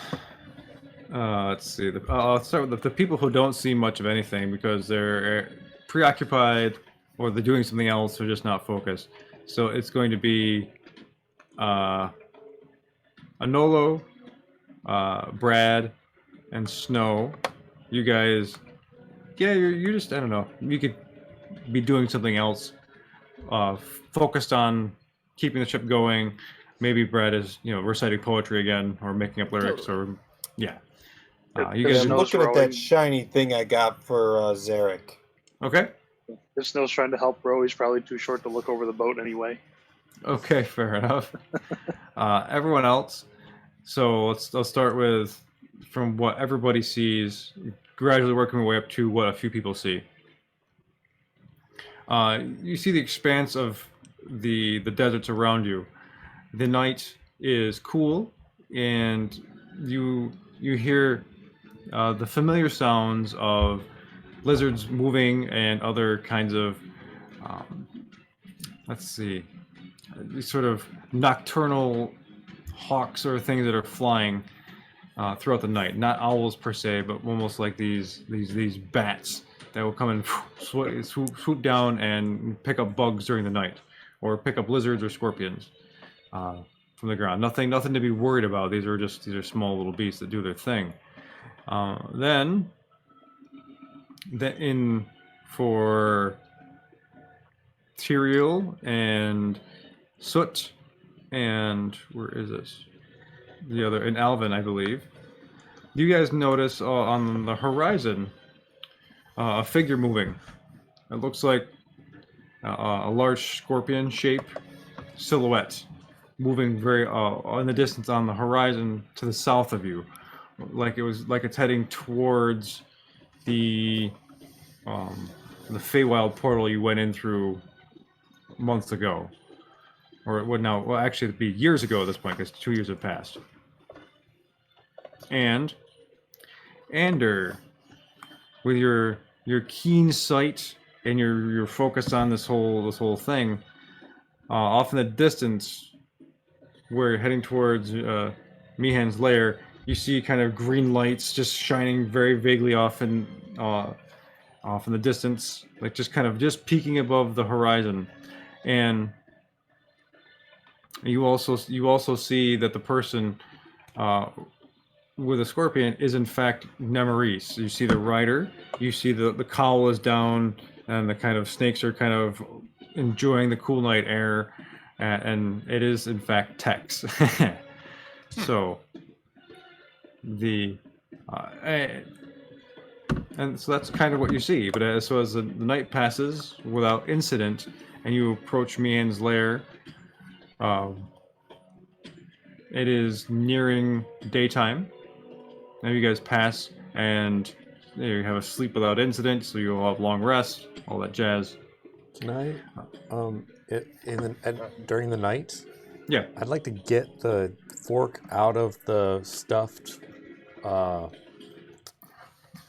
Let's see. I'll start with the people who don't see much of anything because they're preoccupied or they're doing something else or just not focused. So it's going to be Anolo, Brad, and Snow. You guys, yeah, you're just, I don't know. You could be doing something else focused on keeping the ship going. Maybe Brad is, reciting poetry again or making up lyrics or, yeah. You guys I'm Snow's looking at that rowing. shiny thing I got for Zarek. okay? If Snow's trying to help row, he's probably too short to look over the boat anyway. Okay, fair enough. Everyone else. So let's start with from what everybody sees, gradually working our way up to what a few people see. You see the expanse of the deserts around you. The night is cool, and you hear the familiar sounds of lizards moving and other kinds of let's see, these sort of nocturnal hawks or things that are flying throughout the night. Not owls per se, but almost like these bats that will come and swoop down and pick up bugs during the night, or pick up lizards or scorpions from the ground. Nothing to be worried about. These are small little beasts that do their thing. Then in for Tyrael and Soot and where is this? The other in Alvin, I believe. You guys notice on the horizon a figure moving. It looks like a large scorpion shape silhouette moving very in the distance on the horizon to the south of you, like it's heading towards the Feywild portal you went in through months ago, or it would now. Well, actually, it'd be years ago at this point because 2 years have passed. And Ander, with your keen sight and your focus on this whole thing, off in the distance, where you're heading towards Mihan's lair, you see kind of green lights just shining very vaguely off in the distance, like just peeking above the horizon. And you also see that the person with a scorpion is in fact Nemaris. You see the rider, you see the cowl is down, and the kind of snakes are kind of enjoying the cool night air, and it is in fact Tex. So and so that's kind of what you see. But as the night passes without incident, and you approach Mian's lair, it is nearing daytime. Now you guys pass, and you have a sleep without incident, so you'll have long rest, all that jazz. Can I, during the night? Yeah. I'd like to get the fork out of the stuffed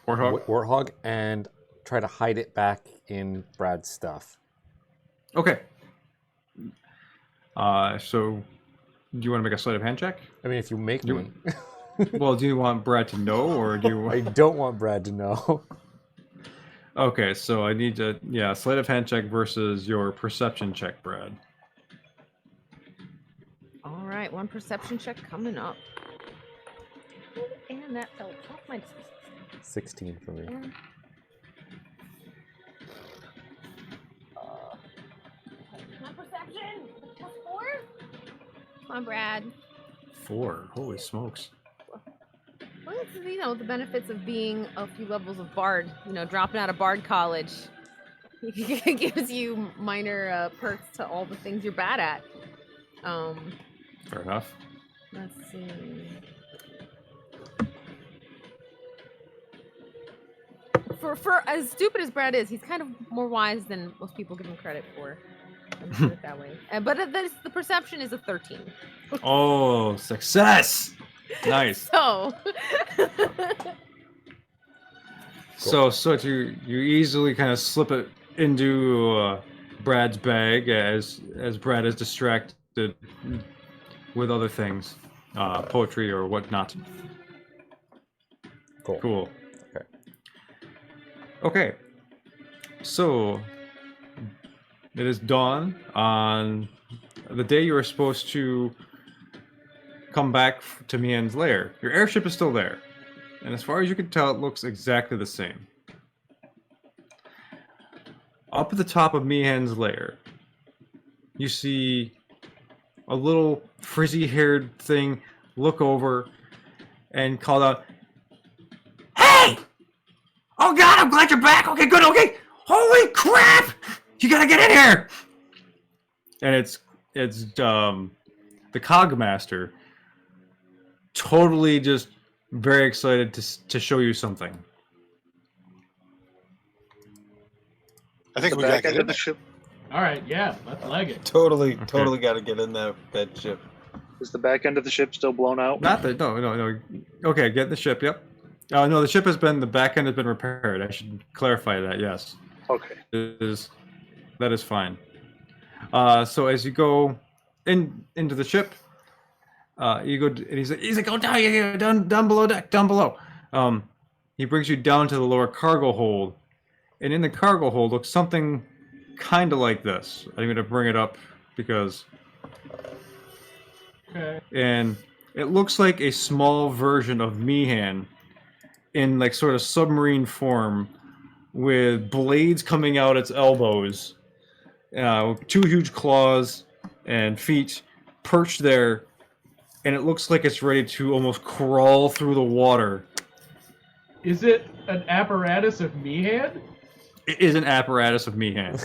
warthog and try to hide it back in Brad's stuff. Okay. So, do you want to make a sleight of hand check? I mean, if you make me. Well, do you want Brad to know, or do you? I don't want Brad to know. Okay, so I need to, sleight of hand check versus your perception check, Brad. All right, one perception check coming up. And that fell off my 16 for me. My perception plus 4. Come on, Brad. 4. Holy smokes. Well, it's, the benefits of being a few levels of Bard. Dropping out of Bard college. It gives you minor perks to all the things you're bad at. Fair enough. Let's see. For as stupid as Brad is, he's kind of more wise than most people give him credit for. Let me put it that way. But the perception is a 13. Oh, success! Nice. So you easily kind of slip it into Brad's bag as Brad is distracted with other things, poetry or whatnot. Cool. Okay. So it is dawn on the day you are supposed to come back to Mian's lair. Your airship is still there, and as far as you can tell, it looks exactly the same. Up at the top of Mian's lair, you see a little frizzy-haired thing look over and call out, "Hey! Oh God, I'm glad you're back. Okay, good. Okay, holy crap! You gotta get in here!" And it's the Cogmaster, totally just very excited to show you something. I think The we got to back get end in of the there. ship All right, yeah, let's leg it. Totally Okay. got to get in that ship. is the back end of the ship still blown out? Not the no. Okay, get the ship. Yep. No, the ship has been the back end has been repaired. I should clarify that. Yes, Okay. that is fine. So as you go into the ship, you go and he's like, "Oh, down below deck, down below." He brings you down to the lower cargo hold, and in the cargo hold looks something kind of like this. I'm going to bring it up because. Okay. And it looks like a small version of Meehan in like sort of submarine form with blades coming out its elbows, two huge claws and feet perched there, and it looks like it's ready to almost crawl through the water. Is it an apparatus of Meehan? It is an apparatus of Meehan.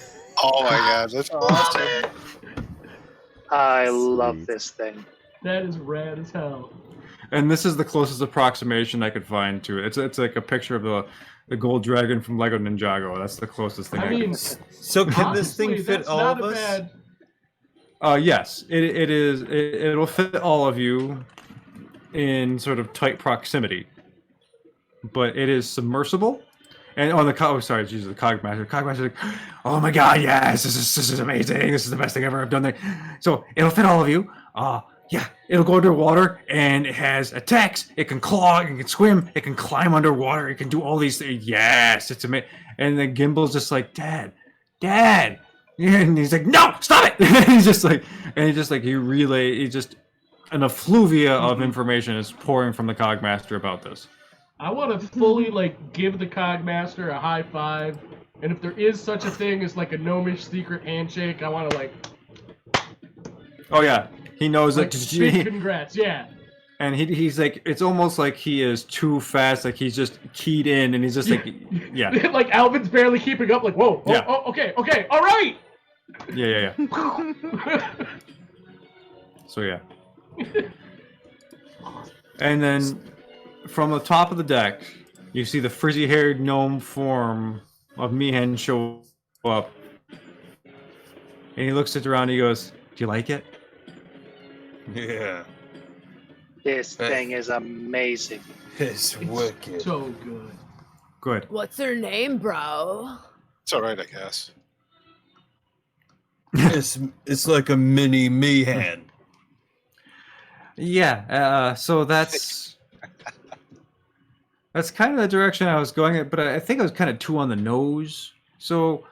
Oh my god, that's awesome. I love this thing. That is rad as hell. And this is the closest approximation I could find to it. It's like a picture of the gold dragon from Lego Ninjago. That's the closest thing I mean, could. So can this thing honestly, fit that's all not of a us? bad. Yes, it is. It'll fit all of you in sort of tight proximity, but it is submersible. And on the the Cogmaster. Cogmaster's like, "Oh my God, yes, this is amazing. This is the best thing ever I've done." There, so it'll fit all of you. Yeah, it'll go underwater, and it has attacks. It can claw, it can swim, it can climb underwater, it can do all these things. Yes, it's amazing. And then Gimbal's just like, Dad. And he's like, "No, stop it!" He's just like, an effluvia of information is pouring from the Cogmaster about this. I want to fully give the Cogmaster a high five, and if there is such a thing as like a gnomish secret handshake, I want to Oh yeah, he knows it. big congrats, yeah. And he's like, it's almost like he is too fast, like he's just keyed in, and he's just like, yeah, Like Alvin's barely keeping up. Like, whoa, Yeah. okay, all right. yeah. So yeah. And then from the top of the deck, you see the frizzy-haired gnome form of Meehan show up, and he looks around. And he goes, "Do you like it?" Yeah, This thing is amazing. it's wicked. So good. Good. What's her name, bro? It's all right, I guess. It's like a mini Meehan. Yeah. So that's kind of the direction I was going at, but I think I was kind of too on the nose. So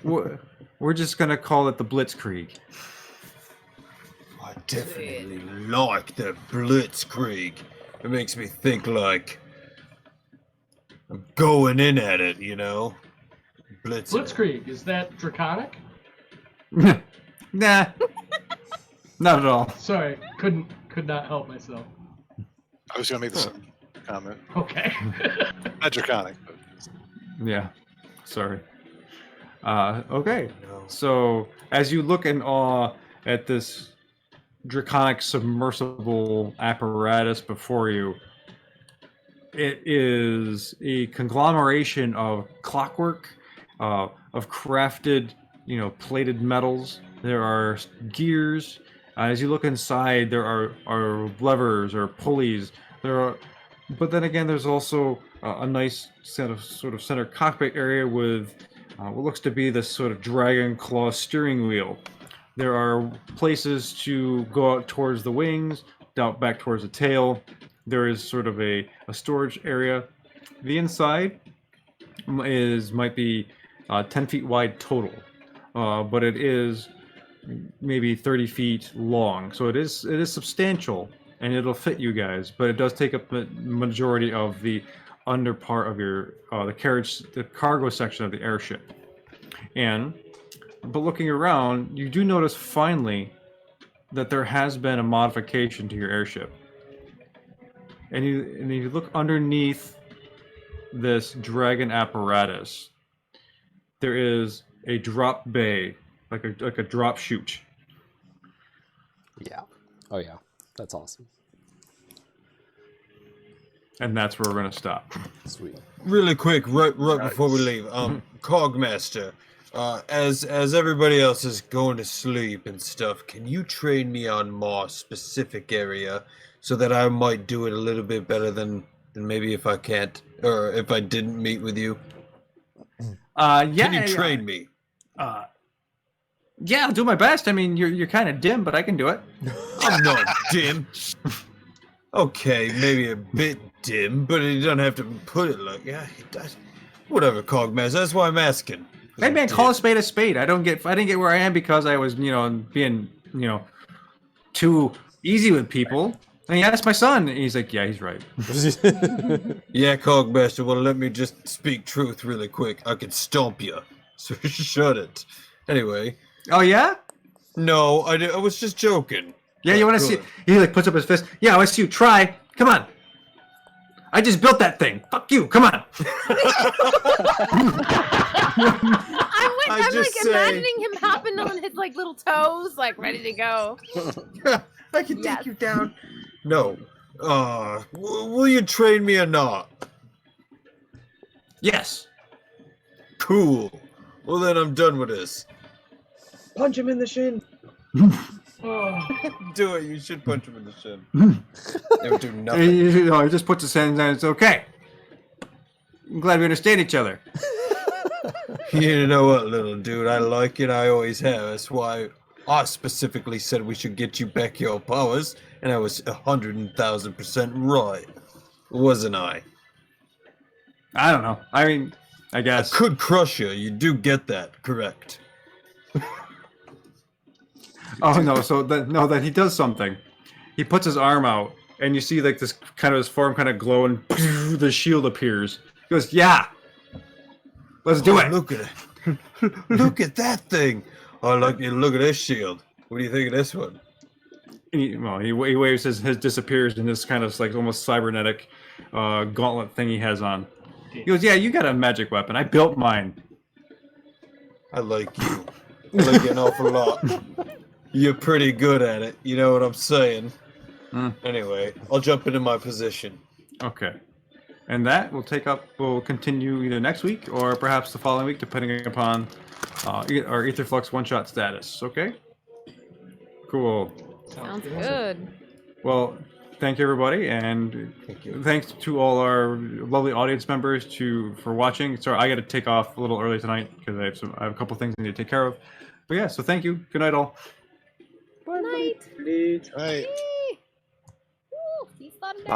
we're just gonna call it the Blitzkrieg. I definitely like the Blitzkrieg. It makes me think like I'm going in at it, you know? Blitzkrieg, is that draconic? Nah, not at all. Sorry, could not help myself. I was going to make this comment. Okay. Not draconic, but Yeah, sorry. Okay, No. so as you look in awe at this draconic submersible apparatus before you, it is a conglomeration of clockwork, of crafted, plated metals. There are gears. As you look inside, there are levers or pulleys. But then again, there's also a nice sort of center cockpit area with what looks to be this sort of dragon claw steering wheel. There are places to go out towards the wings, out back towards the tail. There is sort of a storage area. The inside might be 10 feet wide total, but it is maybe 30 feet long. So it is substantial, and it'll fit you guys. But it does take up the majority of the under part of your the cargo section of the airship. And But looking around, you do notice finally that there has been a modification to your airship. And you look underneath this dragon apparatus. There is a drop bay, like a drop chute. Yeah. Oh yeah. That's awesome. And that's where we're gonna stop. Sweet. Really quick, right before we leave, Cogmaster, as everybody else is going to sleep and stuff, can you train me on more specific area so that I might do it a little bit better than maybe if I can't or if I didn't meet with you? Yeah. Can you train me? Yeah, I'll do my best. I mean, you're kind of dim, but I can do it. I'm not dim. Okay, maybe a bit dim, but you don't have to put it like whatever, Cogmaster. That's why I'm asking. Hey man, call a spade a spade. I didn't get where I am because I was, being, too easy with people. And he asked my son, and he's like, yeah, he's right. Yeah, Cogmaster. Well, let me just speak truth really quick. I could stomp you. So shut it. Anyway. Oh yeah? No, I was just joking. Yeah, you want to see? He like puts up his fist. Yeah, I want to see you try. Come on. I just built that thing. Fuck you. Come on. I'm like imagining him hopping on his like little toes, like ready to go. I can take you down. No. Will you train me or not? Yes. Cool. Well, then I'm done with this. Punch him in the shin. Do it. You should punch him in the shin. Never do nothing. He just puts his hands down. It's okay. I'm glad we understand each other. You know what, little dude? I like it. I always have. That's why I specifically said we should get you back your powers, and I was 100,000% right, wasn't I? I don't know. I mean, I guess I could crush you. You do get that, correct? Oh no! That he does something. He puts his arm out, and you see like this kind of his form kind of glow, and the shield appears. He goes, "Yeah, let's do it." Look at it! Look at that thing! Oh, look at this shield. What do you think of this one? And he waves his disappears in this kind of like almost cybernetic gauntlet thing he has on. He goes, "Yeah, you got a magic weapon. I built mine." I like you. I like you an awful lot. You're pretty good at it. You know what I'm saying? Anyway, I'll jump into my position. Okay. And that will continue either next week or perhaps the following week, depending upon our Aetherflux one-shot status. Okay? Cool. Sounds good. Well, thank you, everybody, and thanks to all our lovely audience members for watching. Sorry, I got to take off a little early tonight because I have a couple things I need to take care of. But yeah, so thank you. Good night, all. Good night. Right. Woo, he's fun. Bye.